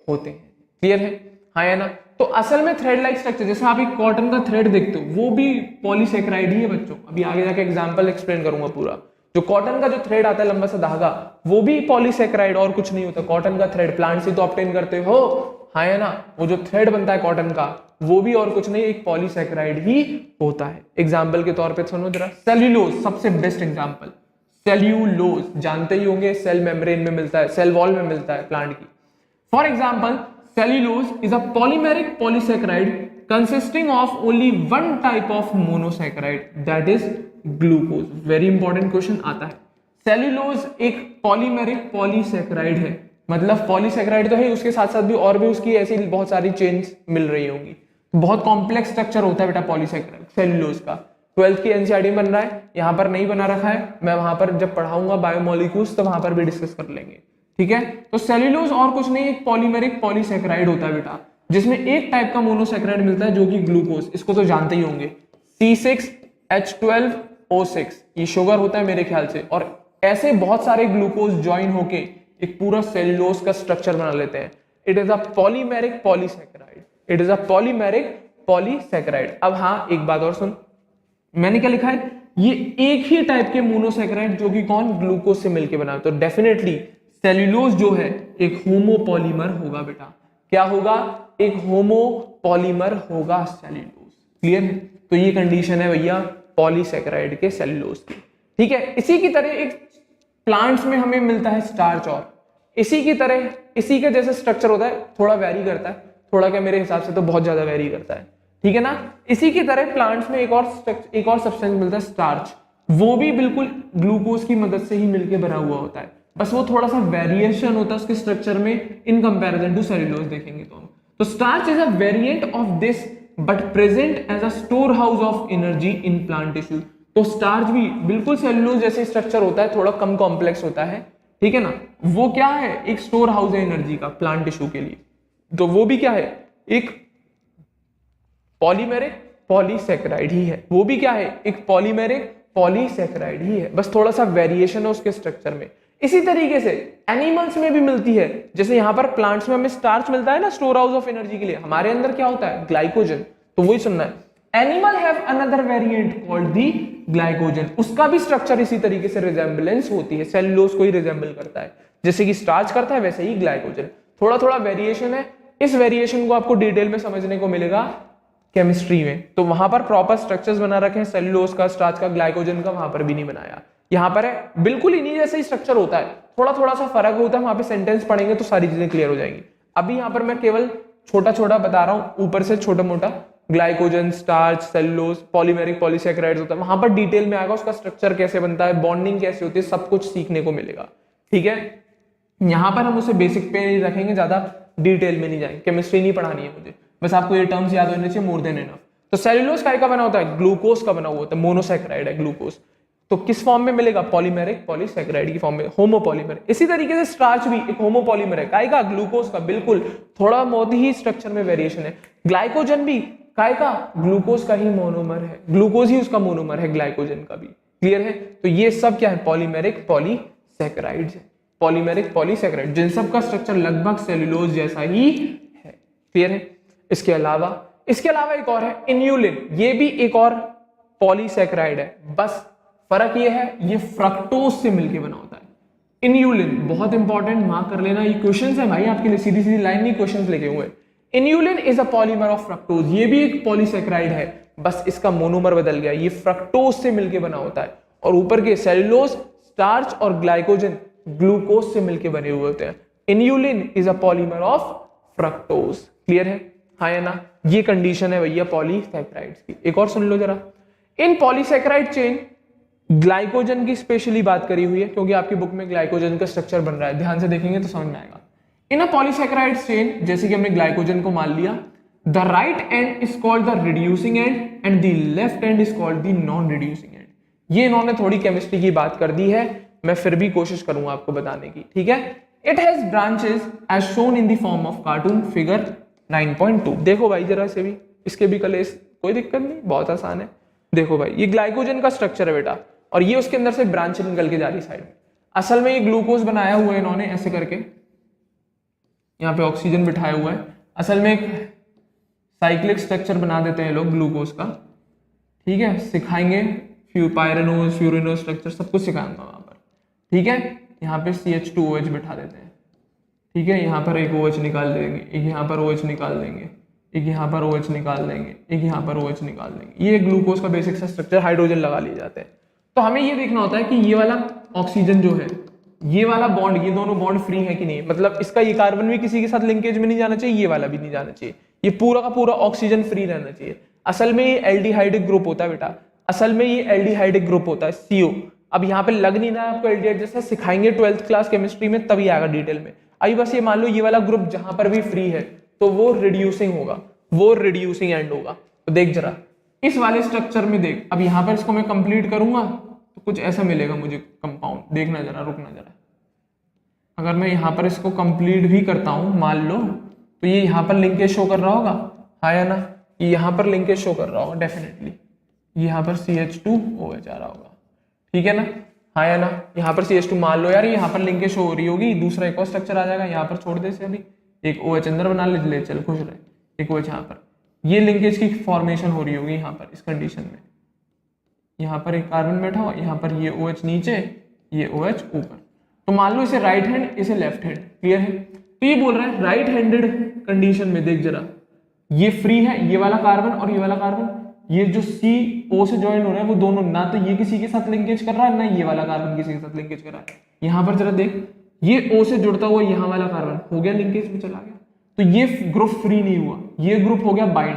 होते हैं। क्लियर है? हाँ या ना? तो असल में थ्रेड लाइक स्ट्रक्चर, जैसे आप एक कॉटन का थ्रेड देखते हो, वो भी पॉलीसैकेराइड ही है बच्चों। अभी आगे जाके एग्जांपल एक्सप्लेन करूंगा पूरा। जो कॉटन का जो थ्रेड आता है लंबा सा धागा, वो भी पॉलीसैकेराइड और कुछ नहीं होता। कॉटन का थ्रेड प्लांट से तो ऑब्टेन करते हो, हाँ या ना? वो जो थ्रेड बनता है कॉटन का, वो भी और कुछ नहीं, एक पॉलीसैकेराइड ही होता है। एग्जाम्पल के तौर पर सुनो जरा, सेल्यूलोज सबसे बेस्ट एग्जाम्पल। सेल्यूलोज जानते ही होंगे, सेल मेम्ब्रेन में मिलता है, सेल वॉल में मिलता है प्लांट की। For example, cellulose is a polymeric polysaccharide consisting of only one type of monosaccharide, that is glucose. Very important question आता है। cellulose एक polymeric polysaccharide है, मतलब polysaccharide तो है, उसके साथ साथ भी और भी उसकी ऐसी बहुत सारी चेन्स मिल रही होंगी। बहुत कॉम्प्लेक्स स्ट्रक्चर होता है बेटा पॉलीसैकेराइड सेल्यूलोज का। 12th की एनसीईआरटी बन रहा है, यहाँ पर नहीं बना रखा है, मैं वहां पर जब पढ़ाऊंगा बायोमोलिक्यूल्स तो वहां पर भी डिस्कस कर लेंगे। ठीक है? तो सेल्यूलोज और कुछ नहीं, एक पॉलीमेरिक पॉलीसैकेराइड होता है बेटा, जिसमें एक टाइप का मोनोसैकेराइड मिलता है जो कि ग्लूकोज, इसको तो जानते ही होंगे, C6H12O6, ये शुगर होता है मेरे ख्याल से। और ऐसे बहुत सारे ग्लूकोज ज्वाइन होके एक पूरा सेल्यूलोज का स्ट्रक्चर बना लेते हैं। It is a polymeric polysaccharide, it is a polymeric polysaccharide. अब हाँ, एक बात और सुन, मैंने क्या लिखा है, ये एक ही टाइप के मोनोसैकेराइड जो कि कौन? ग्लूकोज से मिलकर बना। तो डेफिनेटली सेल्यूलोज जो है एक होमोपॉलीमर होगा बेटा। क्या होगा? एक होमोपॉलीमर होगा सेल्यूलोज। क्लियर है? तो ये कंडीशन है भैया पॉलीसैकेराइड के सेल्यूलोज की। ठीक है? इसी की तरह एक प्लांट्स में हमें मिलता है स्टार्च, और इसी की तरह इसी का जैसे स्ट्रक्चर होता है, थोड़ा वेरी करता है, थोड़ा क्या मेरे हिसाब से तो बहुत ज्यादा वेरी करता है। ठीक है ना? इसी की तरह प्लांट्स में एक और सब्सटेंस मिलता है स्टार्च, वो भी बिल्कुल ग्लूकोज की मदद से ही मिलकर बना हुआ होता है, बस वो थोड़ा सा वेरिएशन होता है उसके स्ट्रक्चर में इन कंपैरिजन टू सेल्यूलोज देखेंगे तो हम। तो starch is a variant of this but present as a store house of energy in plant tissue. तो स्टार्च भी बिल्कुल सेल्यूलोज जैसे स्ट्रक्चर होता है, थोड़ा कम कॉम्प्लेक्स होता है। ठीक है ना? वो क्या है? एक स्टोर हाउस है एनर्जी का प्लांट टिश्यू के लिए। तो वो भी क्या है? एक पॉलीमेरिक पॉलीसैकेराइड ही है। वो भी क्या है? एक पॉलीमेरिक पॉलीसैकेराइड ही है, बस थोड़ा सा वेरिएशन है उसके स्ट्रक्चर में। इसी तरीके से एनिमल्स में भी मिलती है। जैसे यहां पर प्लांट्स में हमें स्टार्च मिलता है ना स्टोर हाउस ऑफ एनर्जी के लिए, हमारे अंदर क्या होता है? ग्लाइकोजन। तो वही सुनना है, animal have another variant called the glycogen. उसका भी स्ट्रक्चर इसी तरीके से रिजेंबलेंस होती है, सेल्यूलोज को ही रिजेंबल करता है, जैसे कि स्टार्च करता है वैसे ही ग्लाइकोजन। थोड़ा थोड़ा वेरिएशन है, इस वेरिएशन को आपको डिटेल में समझने को मिलेगा केमिस्ट्री में। तो वहां पर प्रॉपर स्ट्रक्चर्स बना रखे हैं, सेल्यूलोज का, स्टार्च का, ग्लाइकोजन का वहां पर भी नहीं बनाया। यहाँ पर है बिल्कुल इन्हीं जैसा ही स्ट्रक्चर होता है, थोड़ा थोड़ा सा फर्क होता है। वहां पे सेंटेंस पढ़ेंगे तो सारी चीजें क्लियर हो जाएंगी। अभी यहाँ पर मैं केवल छोटा छोटा बता रहा हूँ, ऊपर से छोटा मोटा, glycogen, starch, cellulose, polymeric polysaccharides होता है, वहां पर डिटेल में आएगा, उसका स्ट्रक्चर कैसे बनता है, बॉन्डिंग कैसे होती है, सब कुछ सीखने को मिलेगा। ठीक है, यहाँ पर हम उसे बेसिक पे ही रखेंगे, ज्यादा डिटेल में नहीं जाएंगे, केमिस्ट्री नहीं पढ़ानी है मुझे, बस आपको ये टर्म्स याद होने चाहिए, मोर देन इनफ। तो सेलुलोज काय का बना होता है, ग्लूकोज का बना हुआ होता है, मोनोसैकेराइड है ग्लूकोज। तो किस फॉर्म में मिलेगा, पॉलीमेरिक पॉलीसैकेराइड की फॉर्म में, होमोपॉलीमर। इसी तरीके से स्टार्च भी एक होमोपॉलीमर है, काय का, ग्लूकोज का, बिल्कुल थोड़ा बहुत ही स्ट्रक्चर में वेरिएशन है। ग्लाइकोजन भी काय का, ग्लूकोज का ही मोनोमर है, ग्लूकोज ही उसका मोनोमर है, ग्लाइकोजन का भी। क्लियर है, तो ये सब क्या है, पॉलीमेरिक पॉलीसैकेराइड्स है, पॉलीमेरिक पॉलीसैकेराइड, जिन सब का स्ट्रक्चर लगभग सेलुलोज जैसा ही है। क्लियर है, इसके अलावा एक और है इन्यूलिन, ये भी एक और पॉलीसैकेराइड है, बस फर्क ये है ये फ्रक्टोज से मिलके बना होता है। इन्यूलिन बहुत इंपॉर्टेंट, मार्क कर लेना, ये क्वेश्चंस है भाई आपके लिए, सीधी सीधी लाइन नहीं क्वेश्चंस लेके हुए। Inulin is a polymer of fructose, ये भी एक पॉलीसैकेराइड है, बस इसका मोनोमर बदल गया, ये फ्रक्टोज से मिलके बना होता है, और ऊपर के सेलुलोज, स्टार्च और ग्लाइकोजन ग्लूकोज से मिलके बने हुए होते हैं। Inulin is a polymer of fructose. Clear है, हाँ या ना, ये कंडीशन है भैया पॉलीसैकेराइड्स की। एक और सुन लो जरा, इन पॉलीसैकेराइड चेन ग्लाइकोजन की स्पेशली बात करी हुई है, क्योंकि आपकी बुक में ग्लाइकोजन का स्ट्रक्चर बन रहा है, ध्यान से देखेंगे तो समझ में आएगा। इन अ पॉलीसैकेराइड चेन, जैसे कि हमने ग्लाइकोजन को मान लिया, the right and is called the reducing and and the left and is called the non reducing and. ये इन्होंने थोड़ी केमिस्ट्री की बात कर दी है, मैं फिर भी कोशिश करूंगा आपको बताने की। ठीक है, it has branches as shown in the form of cartoon figure 9.2। देखो भाई जरा से भी, इसके भी कलेस, कोई दिक्कत नहीं, बहुत आसान है। देखो भाई, ये ग्लाइकोजन का स्ट्रक्चर है बेटा, और ये उसके अंदर से ब्रांच निकल के जा रही साइड में। असल में ये ग्लूकोज बनाया हुआ है इन्होंने ऐसे करके, यहाँ पे ऑक्सीजन बिठाया हुआ है, असल में एक साइक्लिक स्ट्रक्चर बना देते हैं लोग ग्लूकोज का। ठीक है, सिखाएंगे पायरेनोज, फ्यूरिनोज स्ट्रक्चर, सब कुछ सिखाऊंगा वहां पर। ठीक है, यहाँ पे CH2OH बिठा देते हैं। ठीक है, यहाँ पर एक OH निकाल देंगे, एक यहाँ पर OH निकाल देंगे, एक यहाँ पर OH निकाल देंगे, एक यहाँ पर OH निकाल देंगे। ये ग्लूकोज का बेसिक सा स्ट्रक्चर, हाइड्रोजन लगा लिए जाते हैं। तो हमें ये देखना होता है कि ये वाला ऑक्सीजन जो है, ये वाला बॉन्ड, ये दोनों बॉन्ड फ्री है कि नहीं, मतलब इसका ये कार्बन भी किसी के साथ लिंकेज में नहीं जाना चाहिए, ये वाला भी नहीं जाना चाहिए, ये पूरा का पूरा ऑक्सीजन फ्री रहना चाहिए। असल में ये एल्डिहाइडिक ग्रुप होता है बेटा, असल में ये एल्डिहाइडिक ग्रुप होता है, CO। अब यहाँ पे लग नहीं रहा है आपको एल्डिहाइड जैसा, सिखाएंगे 12th क्लास केमिस्ट्री में, तभी आएगा डिटेल में। अभी बस ये मान लो ये वाला ग्रुप जहां पर भी फ्री है तो वो रिड्यूसिंग होगा, वो रिड्यूसिंग एंड होगा। तो देख जरा इस वाले स्ट्रक्चर में देख, अब यहाँ पर इसको मैं कंप्लीट करूंगा तो कुछ ऐसा मिलेगा मुझे कंपाउंड, देखना जरा, रुकना जरा। अगर मैं यहाँ पर इसको कंप्लीट भी करता हूं मान लो, तो ये यहाँ पर लिंकेज शो कर रहा होगा, हाँ या ना, ये यहाँ पर लिंकेज शो कर रहा होगा डेफिनेटली, यहाँ पर CH2OH आ रहा होगा। ठीक है ना, हाँ या ना, यहाँ पर CH2 मान लो यार, यहाँ पर लिंकेज शो हो रही होगी, दूसरा एक और स्ट्रक्चर आ जाएगा, यहाँ पर छोड़ दे से, अभी एक OH अंदर बना ले, चल खुश रहे, एक OH यहाँ पर, ये लिंकेज की फॉर्मेशन हो रही होगी यहाँ पर इस कंडीशन में। यहाँ पर एक कार्बन बैठा हुआ, यहाँ पर ये OH नीचे, ये OH ऊपर। तो मान लो इसे राइट हैंड, इसे लेफ्ट हैंड। क्लियर है, तो ये बोल रहा है राइट हैंडेड कंडीशन में देख जरा, ये फ्री है, ये वाला कार्बन और ये वाला कार्बन, ये जो CO से ज्वाइन हो रहा है वो दोनों, ना तो ये किसी के साथ लिंकेज कर रहा है, ना ये वाला कार्बन किसी के साथ लिंकेज कर रहा है। यहाँ पर जरा देख, ये O से जुड़ता हुआ यहाँ वाला कार्बन हो गया लिंकेज में चला गया, तो ये ग्रुप फ्री नहीं हुआ, ये ग्रुप हो गया बाइंड,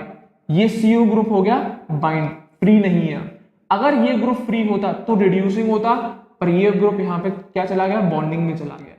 ये CO ग्रुप हो गया बाइंड, फ्री नहीं है। अगर ये ग्रुप फ्री होता तो रिड्यूसिंग होता, पर ये ग्रुप यहाँ पे क्या चला गया, बॉन्डिंग में चला गया।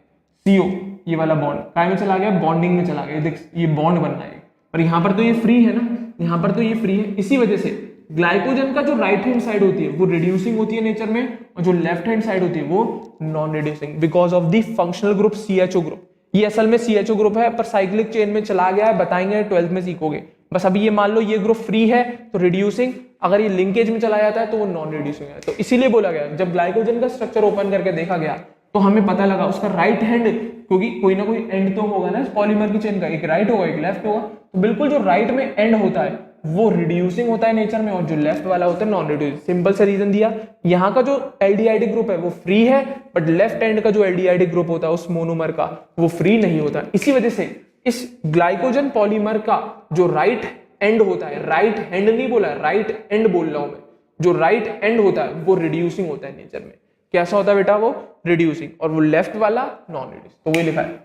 CO ये वाला बॉन्ड काय में चला गया, बॉन्डिंग में चला गया, देख ये बॉन्ड बनना है, पर यहाँ पर तो ये फ्री है ना, यहाँ पर तो ये फ्री है। इसी वजह से ग्लाइकोजन का जो राइट हैंड साइड होती है वो रिड्यूसिंग होती है नेचर में, और जो लेफ्ट हैंड साइड होती है वो non reducing, because of the functional group CHO group. ये असल में CHO ग्रुप है, पर साइक्लिक चेन में चला गया है, बताएंगे 12th में सीखोगे। बस अभी ये मान लो ये ग्रुप फ्री है तो रिड्यूसिंग, अगर ये लिंकेज में चला जाता है तो वो नॉन रिड्यूसिंग है। तो इसीलिए बोला गया, जब ग्लाइकोजन का स्ट्रक्चर ओपन करके देखा गया तो हमें पता लगा उसका राइट हैंड, क्योंकि कोई ना कोई एंड तो होगा ना इस पॉलीमर की चेन का, एक राइट होगा एक लेफ्ट होगा, तो बिल्कुल जो राइट में एंड होता है वो रिड्यूसिंग होता है नेचर में, और जो लेफ्ट वाला होता है नॉन रिड्यूसिंग। सिंपल सा रीजन दिया, यहाँ का जो एल्डिहाइडिक ग्रुप है वो फ्री है, बट लेफ्ट एंड का जो एल्डिहाइडिक ग्रुप होता है उस मोनोमर का वो फ्री नहीं होता। इसी वजह से इस ग्लाइकोजन पॉलीमर का जो राइट एंड होता है, राइट हैंड नहीं बोला है, राइट एंड बोल रहा हूं मैं, जो राइट एंड होता है वो रिड्यूसिंग होता है नेचर में। कैसा होता है बेटा, वो रिड्यूसिंग, और वो लेफ्ट वाला नॉन रिड्यूसिंग। तो वही लिखा है,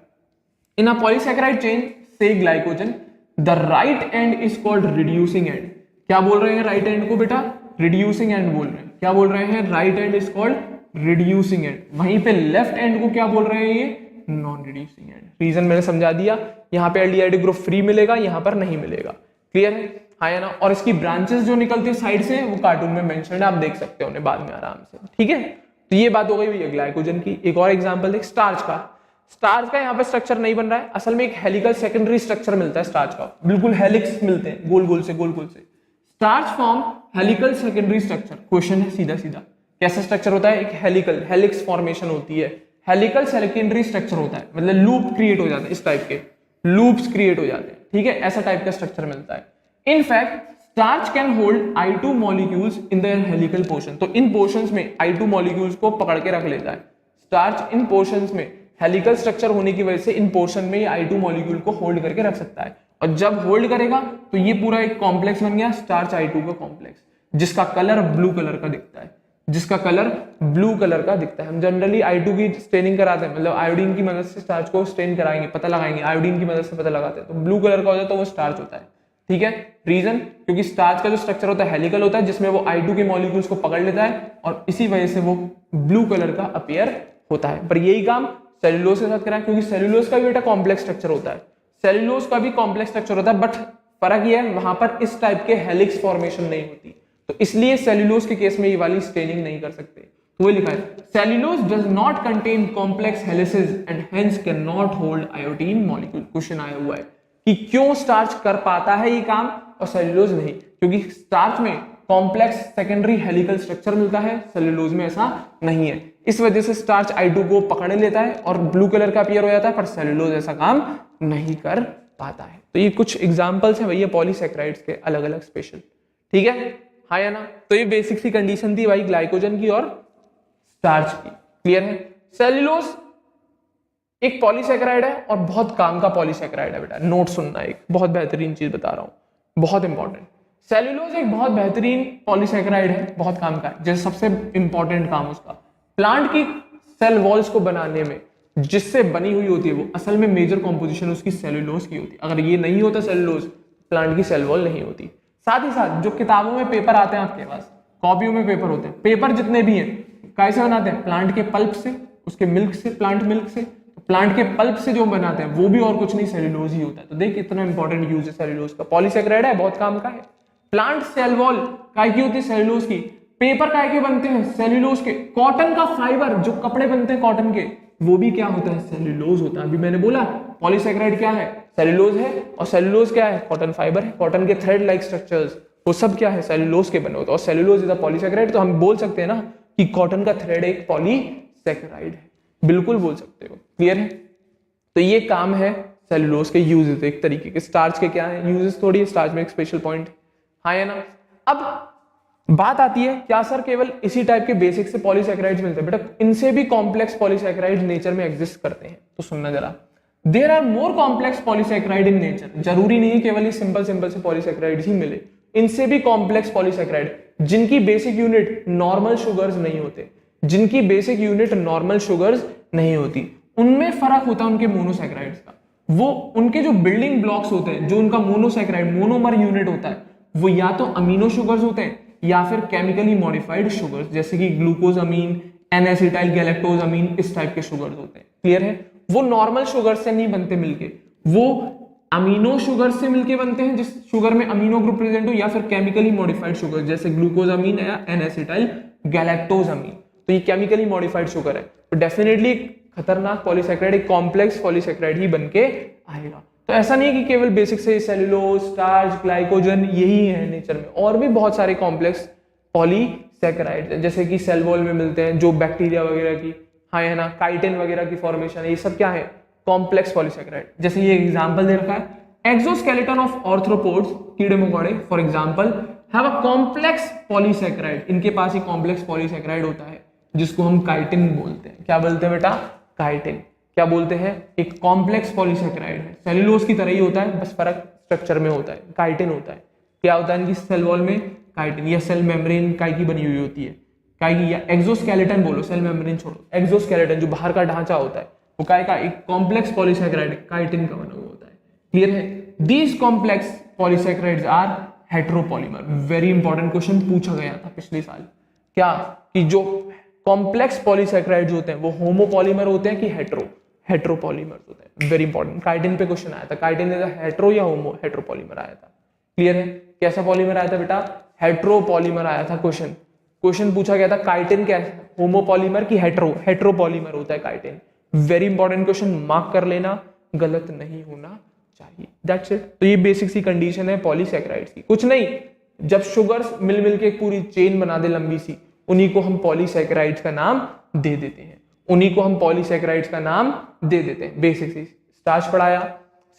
इन अ पॉलीसैकेराइड चेन से glycogen, the right and is called reducing and. क्या बोल रहे हैं राइट एंड को बेटा? रिड्यूसिंग एंड बोल रहे हैं। क्या बोल रहे हैं? Right and is called reducing and. वहीं पे लेफ्ट एंड को क्या बोल रहे हैं? ये नॉन रिड्यूसिंग एंड। रीजन मैंने समझा दिया, यहाँ पे एल्डिहाइड ग्रुप फ्री मिलेगा, यहाँ पर नहीं मिलेगा। क्लियर है? हाँ या ना? और इसकी ब्रांचेस जो निकलती है साइड से वो कार्टून में मेंशन है, आप देख सकते हो उन्हें बाद में आराम से। ठीक है, तो ये बात हो गई भैया ग्लाइकोजन की। एक और एग्जांपल देख स्टार्च का। स्टार्च का यहाँ पे स्ट्रक्चर नहीं बन रहा है, असल में एक हेलिकल सेकेंडरी स्ट्रक्चर मिलता है स्टार्च का, बिल्कुल हेलिक्स मिलते हैं गोल गोल से गोल गोल से। Starch form helical secondary structure. Question है सीधा सीधा, कैसा स्ट्रक्चर होता है? एक हेलिकल हेलिक्स फॉर्मेशन होती है, हेलिकल सेकेंडरी स्ट्रक्चर होता है, मतलब लूप क्रिएट हो जाते हैं, इस टाइप के लूप्स क्रिएट हो जाते हैं। ठीक है, ऐसा टाइप का स्ट्रक्चर मिलता है। In fact starch can hold I2 molecules in the helical portion. तो इन पोर्शंस में I2 मॉलिक्यूल्स को पकड़ के रख लेता है स्टार्च। इन पोर्शंस में हेलिकल स्ट्रक्चर होने की वजह से इन पोर्शन में ये I2 मॉलिक्यूल को होल्ड करके रख सकता है, और जब होल्ड करेगा तो ये पूरा एक कॉम्प्लेक्स बन गया स्टार्च I2 का कॉम्प्लेक्स, जिसका कलर ब्लू कलर का दिखता है, जिसका कलर ब्लू कलर का दिखता है। हम जनरली I2 की स्टेनिंग कराते हैं, मतलब आयोडीन की मदद से स्टार्च को स्टेन कराएंगे, पता लगाएंगे, आयोडीन की मदद से पता लगाते हैं, तो ब्लू कलर का हो जाता है तो वो स्टार्च होता है। ठीक है, रीजन क्योंकि स्टार्च का जो स्ट्रक्चर होता है हेलिकल होता है, जिसमें वो I2 के मॉलिक्यूल्स को पकड़ लेता है, और इसी वजह से वो ब्लू कलर का अपीयर होता है। पर यही काम सेल्यूलोज के साथ करा है, क्योंकि सेल्यूलोज का भी बेटा कॉम्प्लेक्स स्ट्रक्चर होता है, सेल्यूलोज का भी कॉम्प्लेक्स स्ट्रक्चर होता है, बट फर्क ये है वहां पर इस टाइप के हेलिक्स फॉर्मेशन नहीं होती, तो इसलिए सेल्यूलोज के केस में ये वाली स्टेनिंग नहीं कर सकते। तो वो लिखा है cellulose does not contain complex helices and hence can not hold iodine molecule. Question आया हुआ है कि क्यों स्टार्च कर पाता है ये काम और सेल्यूलोज नहीं? क्योंकि स्टार्च में कॉम्प्लेक्स सेकेंडरी हेलिकल स्ट्रक्चर मिलता है, सेल्यूलोज में ऐसा नहीं है। इस वजह से स्टार्च I2 को पकड़ लेता है और ब्लू कलर का अपीयर हो जाता है, पर सेल्यूलोज ऐसा काम नहीं कर पाता है। तो ये कुछ एग्जांपल्स हैं भैया पॉलीसैकेराइड्स के अलग अलग स्पेशल। ठीक है, हाँ या ना? तो ये बेसिक सी कंडीशन थी भाई ग्लाइकोजन की और स्टार्च की। क्लियर है? सेल्यूलोज एक पॉलीसैकेराइड है और बहुत काम का पॉलीसैकेराइड है बेटा, नोट सुनना, एक बहुत बेहतरीन चीज बता रहा हूं, बहुत इंपॉर्टेंट। सेल्यूलोज एक बहुत बेहतरीन पॉलीसैकेराइड है, बहुत काम का है। जैसे सबसे इंपॉर्टेंट काम उसका प्लांट की सेल वॉल्स को बनाने में जिससे बनी हुई होती है, वो असल में मेजर कॉम्पोजिशन उसकी सेल्यूलोज की होती है। अगर ये नहीं होता सेल्यूलोज, प्लांट की सेल वॉल नहीं होती। साथ ही साथ जो किताबों में पेपर आते हैं आपके पास, कॉपियों में पेपर होते हैं, पेपर जितने भी हैं कैसे बनाते हैं? प्लांट के पल्प से, उसके मिल्क से, प्लांट मिल्क से। तो प्लांट के पल्प से जो बनाते हैं वो भी और कुछ नहीं सेल्यूलोज ही होता है। तो देख कितना इंपॉर्टेंट यूज है सेल्यूलोज का, पॉलीसैकेराइड है, बहुत काम का है। प्लांट सेल वॉल काय की होती है? सेल्यूलोज की। पेपर काय के बनते हैं? सेल्यूलोज के। कॉटन का फाइबर, जो कपड़े बनते हैं कॉटन के, वो भी क्या होता है? सेल्यूलोज होता है। अभी मैंने बोला पॉलीसैकेराइड क्या है? सेल्यूलोज है, और सेल्यूलोज क्या है? कॉटन फाइबर है। कॉटन के थ्रेड लाइक स्ट्रक्चर्स वो सब क्या है? सेल्यूलोज के बने होते हैं, और सेल्यूलोज इज अ पॉलीसैकेराइड। तो हम बोल सकते हैं ना कि कॉटन का थ्रेड एक पॉलीसैकेराइड है, बिल्कुल बोल सकते हो। क्लियर है? तो ये काम है सेल्यूलोज के यूजेस एक तरीके के। स्टार्च के क्या है यूजेस? थोड़ी स्टार्च में एक स्पेशल पॉइंट, हाँ या ना? अब बात आती है क्या सर केवल इसी टाइप के बेसिक से पॉलीसैकेराइड्स मिलते हैं? बेटा इनसे भी कॉम्प्लेक्स पॉलीसैकेराइड्स नेचर में एग्जिस्ट करते हैं। तो सुनना जरा, there are more complex polysaccharide in nature. जरूरी नहीं है केवल ये सिंपल सिंपल से पॉलीसैकेराइड्स ही मिले, इनसे भी कॉम्प्लेक्स पॉलीसैकेराइड जिनकी बेसिक यूनिट नॉर्मल शुगर्स नहीं होते, जिनकी बेसिक यूनिट नॉर्मल शुगर्स नहीं होती, उनमें फर्क होता है उनके मोनोसैकेराइड्स का। वो उनके जो बिल्डिंग ब्लॉक्स होते हैं, जो उनका मोनोसैकेराइड मोनोमर यूनिट होता है, वो या तो अमीनो शुगर्स होते हैं या फिर केमिकली मॉडिफाइड शुगर्स, जैसे कि ग्लूकोज अमीन, एन-एसिटाइल गैलेक्टोज अमीन, इस टाइप के शुगर्स होते हैं। क्लियर है? वो नॉर्मल शुगर से नहीं बनते मिलके, वो अमीनो शुगर से मिलके बनते हैं, जिस शुगर में अमीनो ग्रुप प्रेजेंट हो, या फिर केमिकली मॉडिफाइड शुगर जैसे ग्लूकोज अमीन या एन-एसिटाइल गैलेक्टोज अमीन। तो ये केमिकली मॉडिफाइड शुगर है, तो डेफिनेटली खतरनाक पॉलीसैकेराइड, एक कॉम्प्लेक्स पॉलीसैकेराइड ही बनके आएगा। तो ऐसा नहीं है कि केवल बेसिक से सेल्यूलोज, स्टार्च, ग्लाइकोजन यही है नेचर में, और भी बहुत सारे कॉम्प्लेक्स पॉलीसैकेराइड हैं, जैसे कि सेल वॉल में मिलते हैं, जो बैक्टीरिया वगैरह की, हाँ है ना, काइटिन वगैरह की फॉर्मेशन है, ये सब क्या है? Complex polysaccharide. जैसे ये एग्जांपल दे रखा है, एक्सोस्केलेटन ऑफ आर्थ्रोपोड्स, कीड़े मकोड़े for example, have a complex polysaccharide. इनके पास एक कॉम्प्लेक्स पॉलीसैकेराइड होता है जिसको हम काइटिन बोलते हैं। क्या बोलते हैं बेटा? काइटिन। क्या बोलते हैं? एक कॉम्प्लेक्स पॉलीसैकेराइड है, सेल्यूलोज की तरह ही होता है, बस फर्क स्ट्रक्चर में होता है, काइटिन होता है। क्या होता है इनकी सेल वॉल में? काइटिन, या सेल मेम्ब्रेन काय की बनी हुई होती है, काय की, या एक्सोस्केलेटन बोलो, सेल मेम्ब्रेन छोड़ो, एक्सोस्केलेटन जो बाहर का ढांचा होता है वो काय का? एक कॉम्प्लेक्स पॉलीसैकेराइड काइटिन का बना हुआ होता है। क्लियर है? These complex polysaccharides are heteropolymer. Very important question पूछा गया था पिछले साल, क्या कि जो कॉम्प्लेक्स पॉलीसैकेराइड्स होते हैं वो होमोपॉलीमर होते हैं कि हेटेरोपॉलीमर होते हैं। वेरी इंपॉर्टेंट, काइटिन पे क्वेश्चन आया था, काइटिन इज हेटेरो या होमो, हेटेरोपॉलीमर आया था। क्लियर है? कैसा पॉलीमर आया था बेटा? हेटेरोपॉलीमर आया था। क्वेश्चन पूछा गया था काइटिन कैसा, होमोपॉलीमर की हेटेरोपॉलीमर होता है chitin. Very important question, mark कर लेना, गलत नहीं होना चाहिए। That's it. तो ये बेसिक सी कंडीशन है पॉलीसैकेराइड्स की। कुछ नहीं, जब शुगर्स मिल के एक पूरी चेन बना दे लंबी सी, उन्हीं को हम पॉलीसैकेराइड्स का नाम दे देते हैं, बेसिक सी। स्टार्च पढ़ाया,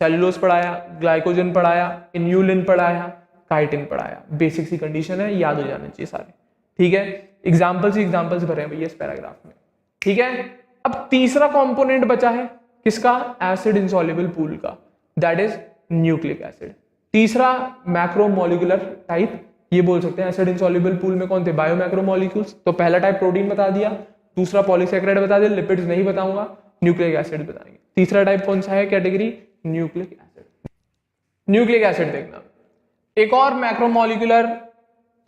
सेलुलोज पढ़ाया, ग्लाइकोजन पढ़ाया, इन्यूलिन पढ़ाया, काइटिन पढ़ाया। बेसिक सी कंडीशन है, याद हो जाने चाहिए सारे। ठीक है? एग्जांपल्स भरे हैं भैया इस पैराग्राफ में। ठीक है? अब तीसरा कंपोनेंट बचा है किसका? एसिड इंसॉल्युबल पूल का, दैट इज न्यूक्लिक एसिड। तीसरा मैक्रोमोलिकुलर टाइप, ये बोल सकते हैं एसिड इंसॉल्युबल पूल में कौन थे? बायोमैक्रोमोलिक्यूल्स। तो पहला टाइप प्रोटीन बता दिया, दूसरा पॉलीसैकेराइड बता दिया, लिपिड्स नहीं बताऊंगा, न्यूक्लिक एसिड बताएंगे। तीसरा टाइप कौन सा है कैटेगरी? न्यूक्लिक एसिड देखना, एक और मैक्रोमोलिकुलर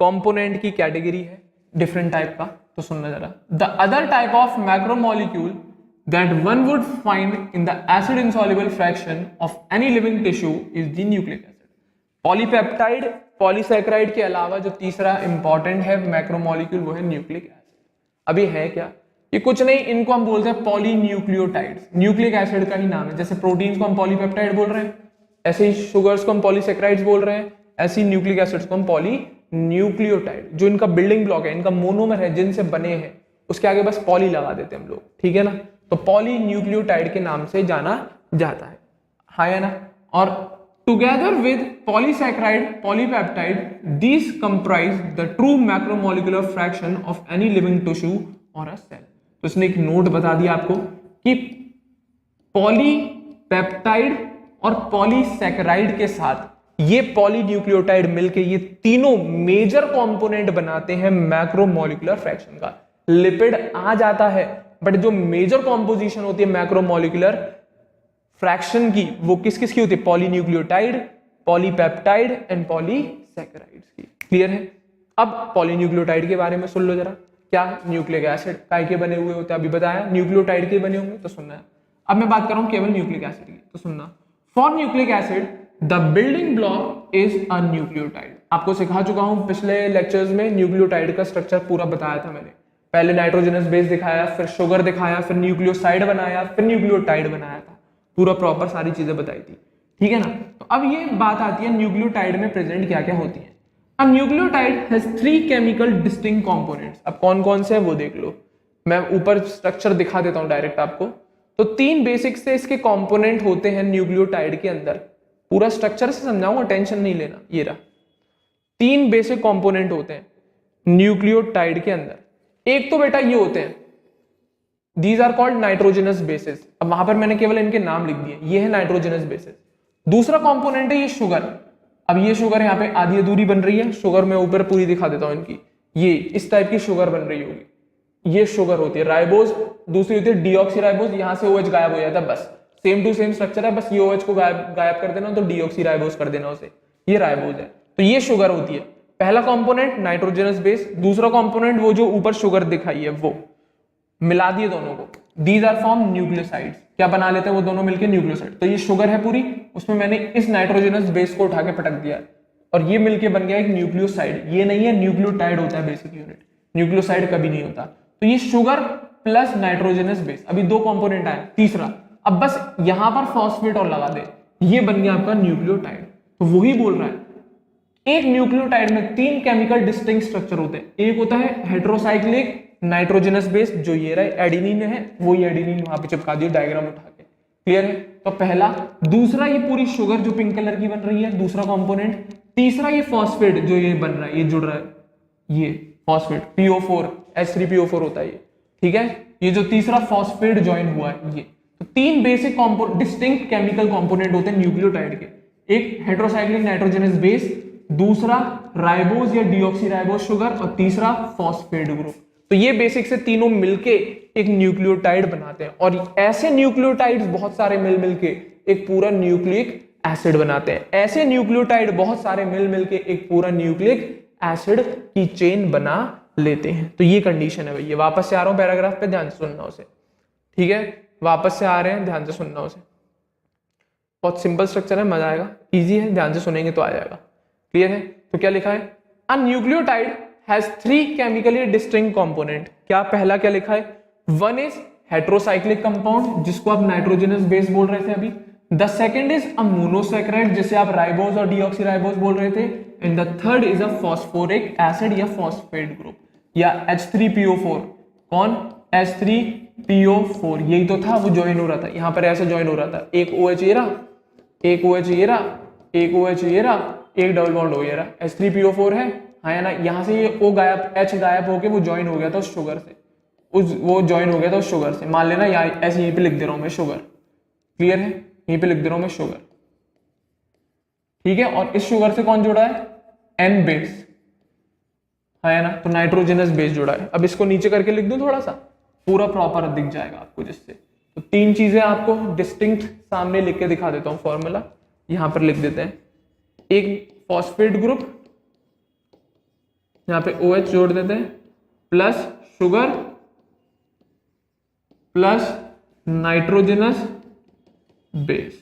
कंपोनेंट की कैटेगरी है डिफरेंट टाइप का, तो सुनना जरा। The other type of macromolecule that one would find in the acid insoluble fraction of any living tissue is the nucleic acid. Polypeptide, polysaccharide के अलावा जो तीसरा इंपॉर्टेंट है मैक्रोमोलिक्यूल वो है न्यूक्लिक एसिड। अभी है क्या? ये कुछ नहीं, इनको हम बोलते हैं पॉलीन्यूक्लियोटाइड्स। न्यूक्लिक एसिड का ही नाम है। जैसे प्रोटीन्स को हम पॉलीपेप्टाइड बोल रहे हैं, ऐसे ही शुगर्स को हम पॉलीसैकेराइड्स बोल रहे हैं, ऐसे ही न्यूक्लिक एसिड्स को हम पॉलीन्यूक्लियोटाइड, जो इनका बिल्डिंग ब्लॉक है, इनका मोनोमर है, जिनसे बने हैं, उसके आगे बस पॉली लगा देते हैं हम लोग। ठीक है ना? तो पॉलीन्यूक्लियोटाइड के नाम से जाना जाता है। हाँ या ना? और together with polysaccharide, polypeptide, these comprise the true macromolecular fraction of any living tissue or a cell। तो इसने एक नोट बता दिया आपको कि पॉलीपेप्टाइड और पॉलीसैकेराइड के साथ ये पॉलीन्यूक्लियोटाइड मिलके ये तीनों मेजर कंपोनेंट बनाते हैं मैक्रोमोलिकुलर फ्रैक्शन का। लिपिड आ जाता है, बट जो मेजर कॉम्पोजिशन होती है मैक्रोमोलिकुलर फ्रैक्शन की, वो किस किस की होती है? पॉलीन्यूक्लियोटाइड, पॉलीपेप्टाइड एंड पॉलीसैकेराइड्स की। क्लियर है? अब पॉलीन्यूक्लियोटाइड के बारे में सुन लो जरा। क्या? न्यूक्लिक एसिड काय के बने हुए होते हैं? अभी बताया न्यूक्लियोटाइड के बने होंगे, तो सुनना है। अब मैं बात कर रहा हूं केवल न्यूक्लिक एसिड की, तो सुनना। For nucleic acid the building block is a nucleotide. आपको सिखा चुका हूं पिछले लेक्चर्स में, न्यूक्लियोटाइड का स्ट्रक्चर पूरा बताया था मैंने। पहले नाइट्रोजनस बेस दिखाया, फिर शुगर दिखाया, फिर न्यूक्लियोसाइड बनाया, फिर न्यूक्लियोटाइड बनाया था, पूरा प्रॉपर सारी चीजें बताई थी। ठीक है ना? तो अब ये बात आती है न्यूक्लियोटाइड में प्रेजेंट क्या क्या होती है। अब nucleotide has 3 chemical distinct components. अब कौन कौन से हैं वो देख लो, मैं ऊपर स्ट्रक्चर दिखा देता हूं डायरेक्ट आपको। तो 3 बेसिक से इसके कंपोनेंट होते हैं न्यूक्लियोटाइड के अंदर। पूरा स्ट्रक्चर से समझाऊंगा, टेंशन नहीं लेना। ये रहा, 3 बेसिक कंपोनेंट होते हैं न्यूक्लियोटाइड के अंदर। एक तो बेटा ये होते हैं, these are called nitrogenous bases. अब वहां पर मैंने केवल इनके नाम लिख दिए, ये है नाइट्रोजनस बेसिस। दूसरा कंपोनेंट है ये शुगर। अब ये शुगर यहाँ पे आधी अधूरी बन रही है, शुगर मैं ऊपर पूरी दिखा देता हूं इनकी। ये इस टाइप की शुगर बन रही होगी, ये शुगर होती है। राइबोज दूसरी होती है डीऑक्सीराइबोज, यहां से OH गायब हो जाता है, बस सेम टू सेम स्ट्रक्चर है, बस ये OH को गायब कर देना तो डीऑक्सीराइबोज कर देना उसे, ये राइबोज है। तो ये शुगर होती है। पहला कंपोनेंट नाइट्रोजनस बेस, दूसरा कंपोनेंट वो जो ऊपर शुगर दिखाई है वो, मिला दिए दोनों को, दीज आर फॉर्म न्यूक्लियोसाइड्स। क्या बना लेते हैं वो दोनों मिलकर? न्यूक्लियोसाइड। तो ये शुगर है पूरी, उसमें मैंने इस नाइट्रोजनस बेस को उठा के पटक दिया और ये मिलके बन गया एक न्यूक्लियोसाइड। ये नहीं है, न्यूक्लियोटाइड होता है बेसिक यूनिट, न्यूक्लियोसाइड कभी नहीं होता। तो ये शुगर प्लस नाइट्रोजनस बेस, अभी 2 कंपोनेंट आए। तीसरा, अब बस यहां पर फॉस्फेट और लगा दे, ये बन गया आपका न्यूक्लियोटाइड। तो वही बोल रहा है, एक न्यूक्लियोटाइड में 3 केमिकल डिस्टिंक्ट स्ट्रक्चर होते हैं। एक होता है हेटेरोसाइक्लिक नाइट्रोजनस बेस, जो ये रहा एडेनिन है, वो ये एडेनिन वहां पे चिपका दिया डायग्राम उठा के। क्लियर है? तो पहला। दूसरा ये पूरी शुगर जो पिंक कलर की बन रही है, दूसरा कंपोनेंट। तीसरा ये फॉस्फेट जो ये बन रहा है, ये जुड़ रहा है, ये फॉस्फेट PO4 H3PO4 होता है ये। ठीक है? ये जो तीसरा फॉस्फेट ज्वाइन हुआ है ये। तो 3 बेसिक डिस्टिंक्ट केमिकल कंपोनेंट होते हैं न्यूक्लियोटाइड के। एक हेटेरोसाइक्लिक नाइट्रोजनस बेस, दूसरा राइबोज या डीऑक्सीराइबोज शुगर, और तीसरा फॉस्फेट ग्रुप। तो ये बेसिक से तीनों मिलके एक न्यूक्लियोटाइड बनाते हैं, और ऐसे न्यूक्लियोटाइड्स बहुत सारे मिल के एक पूरा न्यूक्लिक एसिड बनाते हैं। ऐसे न्यूक्लियोटाइड बहुत सारे मिल मिल के एक पूरा न्यूक्लिक एसिड की चेन बना लेते हैं। तो ये कंडीशन है भैया। वापस से आ रहा हूं पैराग्राफ पे, ध्यान से सुनना उसे, ठीक है। वापस से आ रहे हैं, ध्यान से सुनना उसे। बहुत सिंपल स्ट्रक्चर है, मजा आएगा, इजी है, ध्यान से सुनेंगे तो आ जाएगा। क्लियर है? तो क्या लिखा है? अ nucleotide has 3 chemically distinct component. क्या पहला क्या लिखा है? वन इज हेट्रोसाइक्लिक कंपाउंड, जिसको आप नाइट्रोजनस बेस बोल रहे थे अभी। The second is a monosaccharide, जिसे आप राइबोज और डीऑक्सीराइबोज बोल रहे थे। And the third is a phosphoric acid या फॉस्फेट ग्रुप या H3PO4। कौन? H3PO4। यही तो था, वो ज्वाइन हो रहा था, यहां पर ऐसे ज्वाइन हो रहा था। एक OH ये रहा, एक OH ये रहा, एक OH ये रहा, एक डबल बॉन्ड हो ये रहा, H3PO4 है, हाँ या ना। यहां से ये O गायब, H गायब होके वो ज्वाइन हो गया था उस शुगर से, वो ज्वाइन हो गया था उस शुगर से। मान लेना यहाँ ऐसे यहीं पे लिख दे रहा हूं मैं शुगर। क्लियर है? यहीं पे लिख दे रहा हूं मैं शुगर, ठीक है। और इस शुगर से कौन जुड़ा है? N बेस, है ना। तो नाइट्रोजनस बेस जुड़ा है। अब इसको नीचे करके लिख दूं थोड़ा सा, पूरा प्रॉपर दिख जाएगा आपको जिससे। तो 3 चीजें आपको डिस्टिंक्ट सामने लिख के दिखा देता हूं। फॉर्मूला यहां पर लिख देते हैं। एक फॉस्फेट ग्रुप, यहां पे OH जोड़ देते हैं, plus sugar plus nitrogenous base.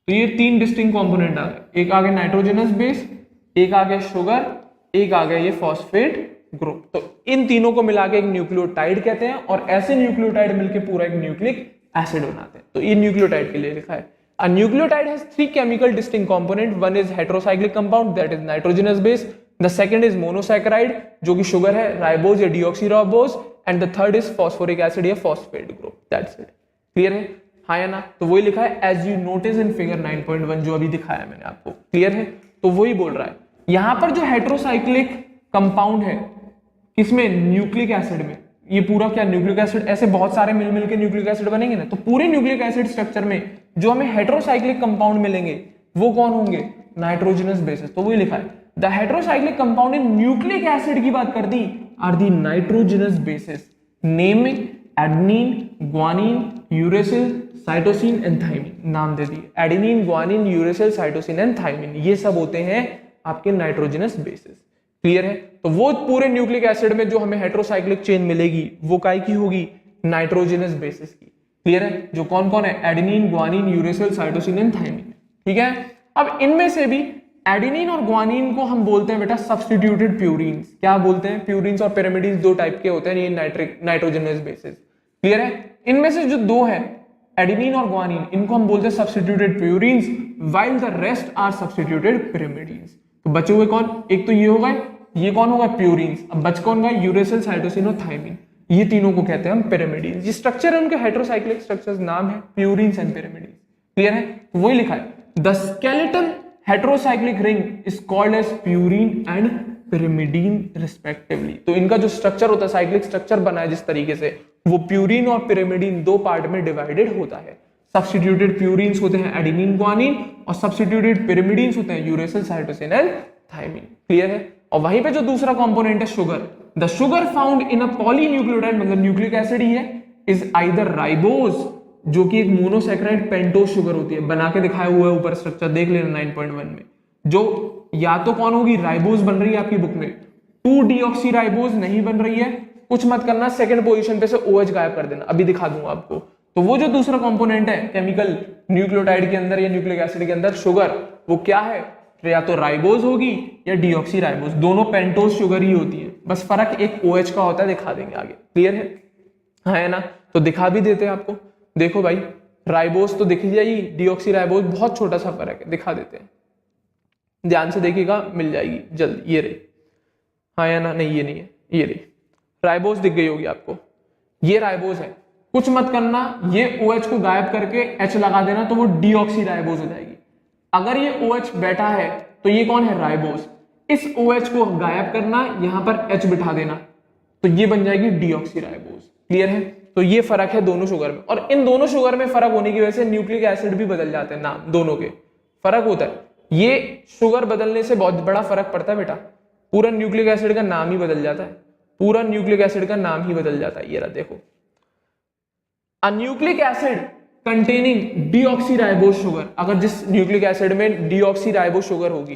तो ये 3 डिस्टिंक्ट कंपोनेंट आ गए। एक आ गया नाइट्रोजनस बेस, एक आ गया शुगर, एक आ गया ये फॉस्फेट ग्रुप। तो इन तीनों को मिला के एक न्यूक्लियोटाइड कहते हैं, और ऐसे न्यूक्लियोटाइड मिलके पूरा एक न्यूक्लिक एसिड बनाते हैं। तो ये न्यूक्लियोटाइड के लिए लिखा है। A nucleotide has 3 chemical distinct component. One is heterocyclic compound, that is nitrogenous base. The second is monosaccharide, जो कि शुगर है, राइबोज या deoxyribose, and the third is phosphoric acid या phosphate group. That's it. Clear है? हाँ या ना? तो वही लिखा है as you notice in figure 9.1, जो अभी दिखाया मैंने आपको। क्लियर है? तो वही बोल रहा है। यहां पर जो हेट्रोसाइक्लिक कंपाउंड है, किसमें? न्यूक्लिक एसिड में। ये पूरा क्या न्यूक्लिक एसिड, ऐसे बहुत सारे मिल मिल के न्यूक्लिक एसिड बनेंगे ना। तो पूरे न्यूक्लिक एसिड स्ट्रक्चर में जो हमें हेट्रोसाइक्लिक कंपाउंड मिलेंगे वो कौन होंगे? Nitrogenous bases. तो वही लिखा है the heterocyclic compound in nucleic acid की बात कर दी are the nitrogenous bases, naming adenine, guanine, uracil, cytosine and thymine. नाम दे दिए, adenine, guanine, uracil, cytosine and thymine. ये सब होते हैं आपके नाइट्रोजनस बेसेस। क्लियर है? तो वो पूरे न्यूक्लिक एसिड में जो हमें हेट्रोसाइक्लिक चेन मिलेगी वो काय की होगी? नाइट्रोजनस बेसिस की। क्लियर है? जो कौन कौन है? Adenine, guanine, uracil, cytosine and thymine. ठीक है। अब इनमें से भी एडेनिन और ग्वानिन को हम बोलते हैं बेटा सब्स्टिट्यूटेड प्यूरिन्स। क्या बोलते हैं? प्यूरिन्स और पिरामिडिन्स 2 टाइप के होते हैं ये नाइट्रोजनस बेसिस। क्लियर है? इनमें से जो 2 है एडेनिन और ग्वानिन, इनको हम बोलते हैं substituted purines, while the rest are substituted pyrimidines. तो बचे हुए कौन? एक तो ये होगा, ये कौन होगा? प्यूरिन्स। अब बच कौन गया? यूरेसिल, साइटोसिन और थाइमिन। ये तीनों को कहते हैं हम पिरामिडिन्स। ये स्ट्रक्चर है उनके हेट्रोसाइक्लिक स्ट्रक्चर्स, नाम है प्यूरिन्स एंड पिरामिडिन्स। क्लियर है? वही लिखा है the skeletal heterocyclic ring is called as purine and pyrimidine respectively. तो इनका जो स्ट्रक्चर होता है, साइक्लिक स्ट्रक्चर बना है जिस तरीके से, वो प्यूरिन और पिरामिडीन 2 पार्ट में डिवाइडेड होता है। सब्स्टिट्यूटेड प्यूरिन्स होते हैं एडेनिन, ग्वानिन, और सब्स्टिट्यूटेड पिरामिडीन्स होते हैं uracil, cytosine and thymine. Clear है? और वहीं पे जो दूसरा कंपोनेंट है sugar, the sugar found in a polynucleotide, मतलब न्यूक्लिक एसिड ही है, इज आइदर राइबोज, जो कि एक मोनोसैकेराइड पेंटोज शुगर होती है। बना के दिखाया हुआ है ऊपर स्ट्रक्चर, देख लेना 9.1 में। जो या तो कौन होगी? राइबोज बन रही है आपकी बुक में, 2-डीऑक्सीराइबोज नहीं बन रही है। कुछ मत करना, सेकंड पोजीशन पे से OH गायब कर देना, अभी दिखा दूंगा आपको। तो वो जो दूसरा कंपोनेंट है केमिकल न्यूक्लियोटाइड के अंदर या न्यूक्लिक एसिड के अंदर शुगर, वो क्या है? या तो राइबोज होगी या डीऑक्सीराइबोज, दोनों पेंटोज शुगर ही होती है। बस फर्क एक OH का होता है, दिखा देंगे आगे। क्लियर है ना? तो दिखा भी देते हैं आपको। देखो भाई, राइबोज तो दिख जाएगी, डीऑक्सीराइबोज बहुत छोटा सा फर्क है, दिखा देते हैं। ध्यान से देखिएगा, मिल जाएगी जल्दी। ये रही, हाँ या ना? नहीं, ये नहीं है, ये रही राइबोज, दिख गई होगी आपको। ये राइबोज है। कुछ मत करना, ये OH को गायब करके H लगा देना, तो वो डीऑक्सीराइबोज हो जाएगी। अगर ये OH बैठा है तो ये कौन है? राइबोज। इस OH को गायब करना, यहां पर H बिठा देना, तो ये बन जाएगी डीऑक्सीराइबोज। क्लियर है? तो ये फर्क है दोनों शुगर में। और इन दोनों शुगर में फर्क होने की वजह से न्यूक्लिक एसिड भी बदल जाते हैं, नाम दोनों के फर्क होता है। ये शुगर बदलने से बहुत बड़ा फर्क पड़ता है बेटा, पूरा न्यूक्लिक एसिड का नाम ही बदल जाता है, पूरा न्यूक्लिक एसिड का नाम ही बदल जाता है। ये रहा देखो, a nucleic acid containing deoxyribose sugar, अगर जिस न्यूक्लिक एसिड में डीऑक्सीराइबोस शुगर होगी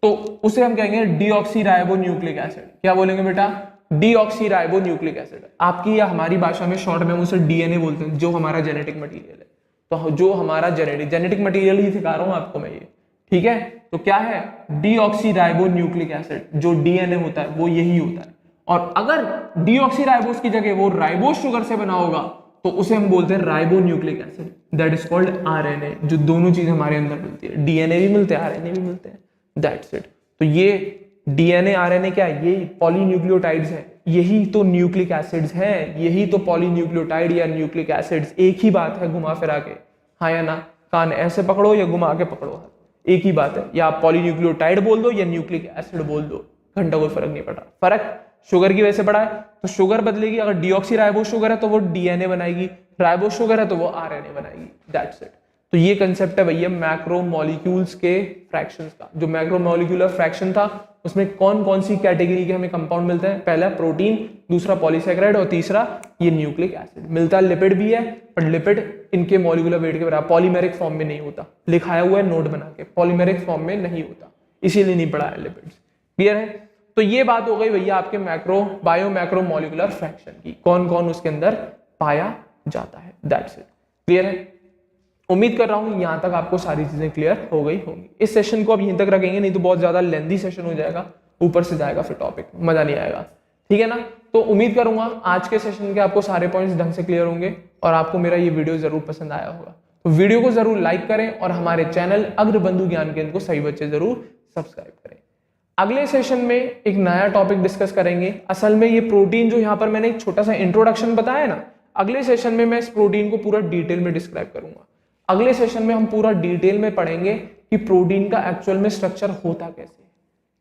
तो उसे हम कहेंगे डीऑक्सीराइबो न्यूक्लिक एसिड। क्या बोलेंगे बेटा? Deoxyribo nucleic acid. आपकी या हमारी भाषा में शॉर्ट में हम उसे डीएनए बोलते हैं, जो हमारा जेनेटिक मटेरियल है। तो जो हमारा जेनेटिक मटेरियल ही सिखा रहा हूं आपको मैं ये, ठीक है। तो क्या है? Deoxyribo nucleic acid. जो डीएनए होता है वो यही होता है, और अगर डीऑक्सीराइबोस की जगह वो राइबोस शुगर से बना होगा तो उसे हम बोलते हैं ribo nucleic acid, that is called RNA. जो दोनों चीज हमारे अंदर मिलती है, डीएनए भी मिलते हैं, आरएनए भी मिलते हैं, दैट्स इट। तो ये डीएनए आरएनए क्या है? ये पॉलीन्यूक्लियोटाइड्स है, यही तो न्यूक्लिक एसिड्स हैं, यही तो पॉलीन्यूक्लियोटाइड या न्यूक्लिक एसिड्स, एक ही बात है घुमा फिरा के, हाँ या ना? कान ऐसे पकड़ो या घुमा के पकड़ो, एक ही बात है। या आप पॉलीन्यूक्लियोटाइड बोल दो या न्यूक्लिक एसिड बोल दो, घंटा कोई फर्क नहीं पड़ रहा। फर्क शुगर की वजह से पड़ा है, तो शुगर बदलेगी। अगर डीऑक्सीराइबोस शुगर है तो वो डीएनए बनाएगी, राइबोस शुगर है तो वो आरएनए बनाएगी, दैट्स इट। तो ये कंसेप्ट है भैया मैक्रोमोलिक्यूल्स के फ्रैक्शंस का। जो मैक्रोमोलिक्यूलर फ्रैक्शन था उसमें कौन कौन सी कैटेगरी के हमें कंपाउंड मिलते हैं? पहला प्रोटीन, दूसरा पॉलीसैकेराइड और तीसरा ये न्यूक्लिक एसिड। मिलता है लिपिड भी है, पर लिपिड इनके मॉलिक्यूलर वेट के बराबर पॉलीमेरिक फॉर्म में नहीं होता, लिखाया हुआ है नोट बना के, पॉलीमेरिक फॉर्म में नहीं होता, इसीलिए नहीं पढ़ा है लिपिड्स। क्लियर है? तो ये बात हो गई भैया आपके बायो मैक्रोमोलिक्यूलर फ्रैक्शन की, कौन कौन उसके अंदर पाया जाता है, दैट्स इट। क्लियर है? उम्मीद कर रहा हूं यहां तक आपको सारी चीजें क्लियर हो गई होंगी। इस सेशन को अब यहीं तक रखेंगे, नहीं तो बहुत ज्यादा लेंथी सेशन हो जाएगा, ऊपर से जाएगा फिर टॉपिक, मजा नहीं आएगा, ठीक है ना। तो उम्मीद करूंगा आज के सेशन के आपको सारे पॉइंट्स ढंग से क्लियर होंगे और आपको मेरा ये वीडियो जरूर पसंद आया होगा। तो वीडियो को जरूर लाइक करें और हमारे चैनल अग्रबंधु ज्ञान केंद्र को सही बच्चे जरूर सब्सक्राइब करें। अगले सेशन में एक नया टॉपिक डिस्कस करेंगे। असल में ये प्रोटीन जो यहाँ पर मैंने एक छोटा सा इंट्रोडक्शन बताया ना, अगले सेशन में मैं इस प्रोटीन को पूरा डिटेल में डिस्क्राइब करूंगा। अगले सेशन में हम पूरा डिटेल में पढ़ेंगे कि प्रोटीन का एक्चुअल में स्ट्रक्चर होता कैसे।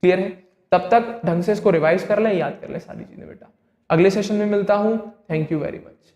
क्लियर है? तब तक ढंग से इसको रिवाइज कर लें, याद कर लें सारी चीजें बेटा। अगले सेशन में मिलता हूं। Thank you very much.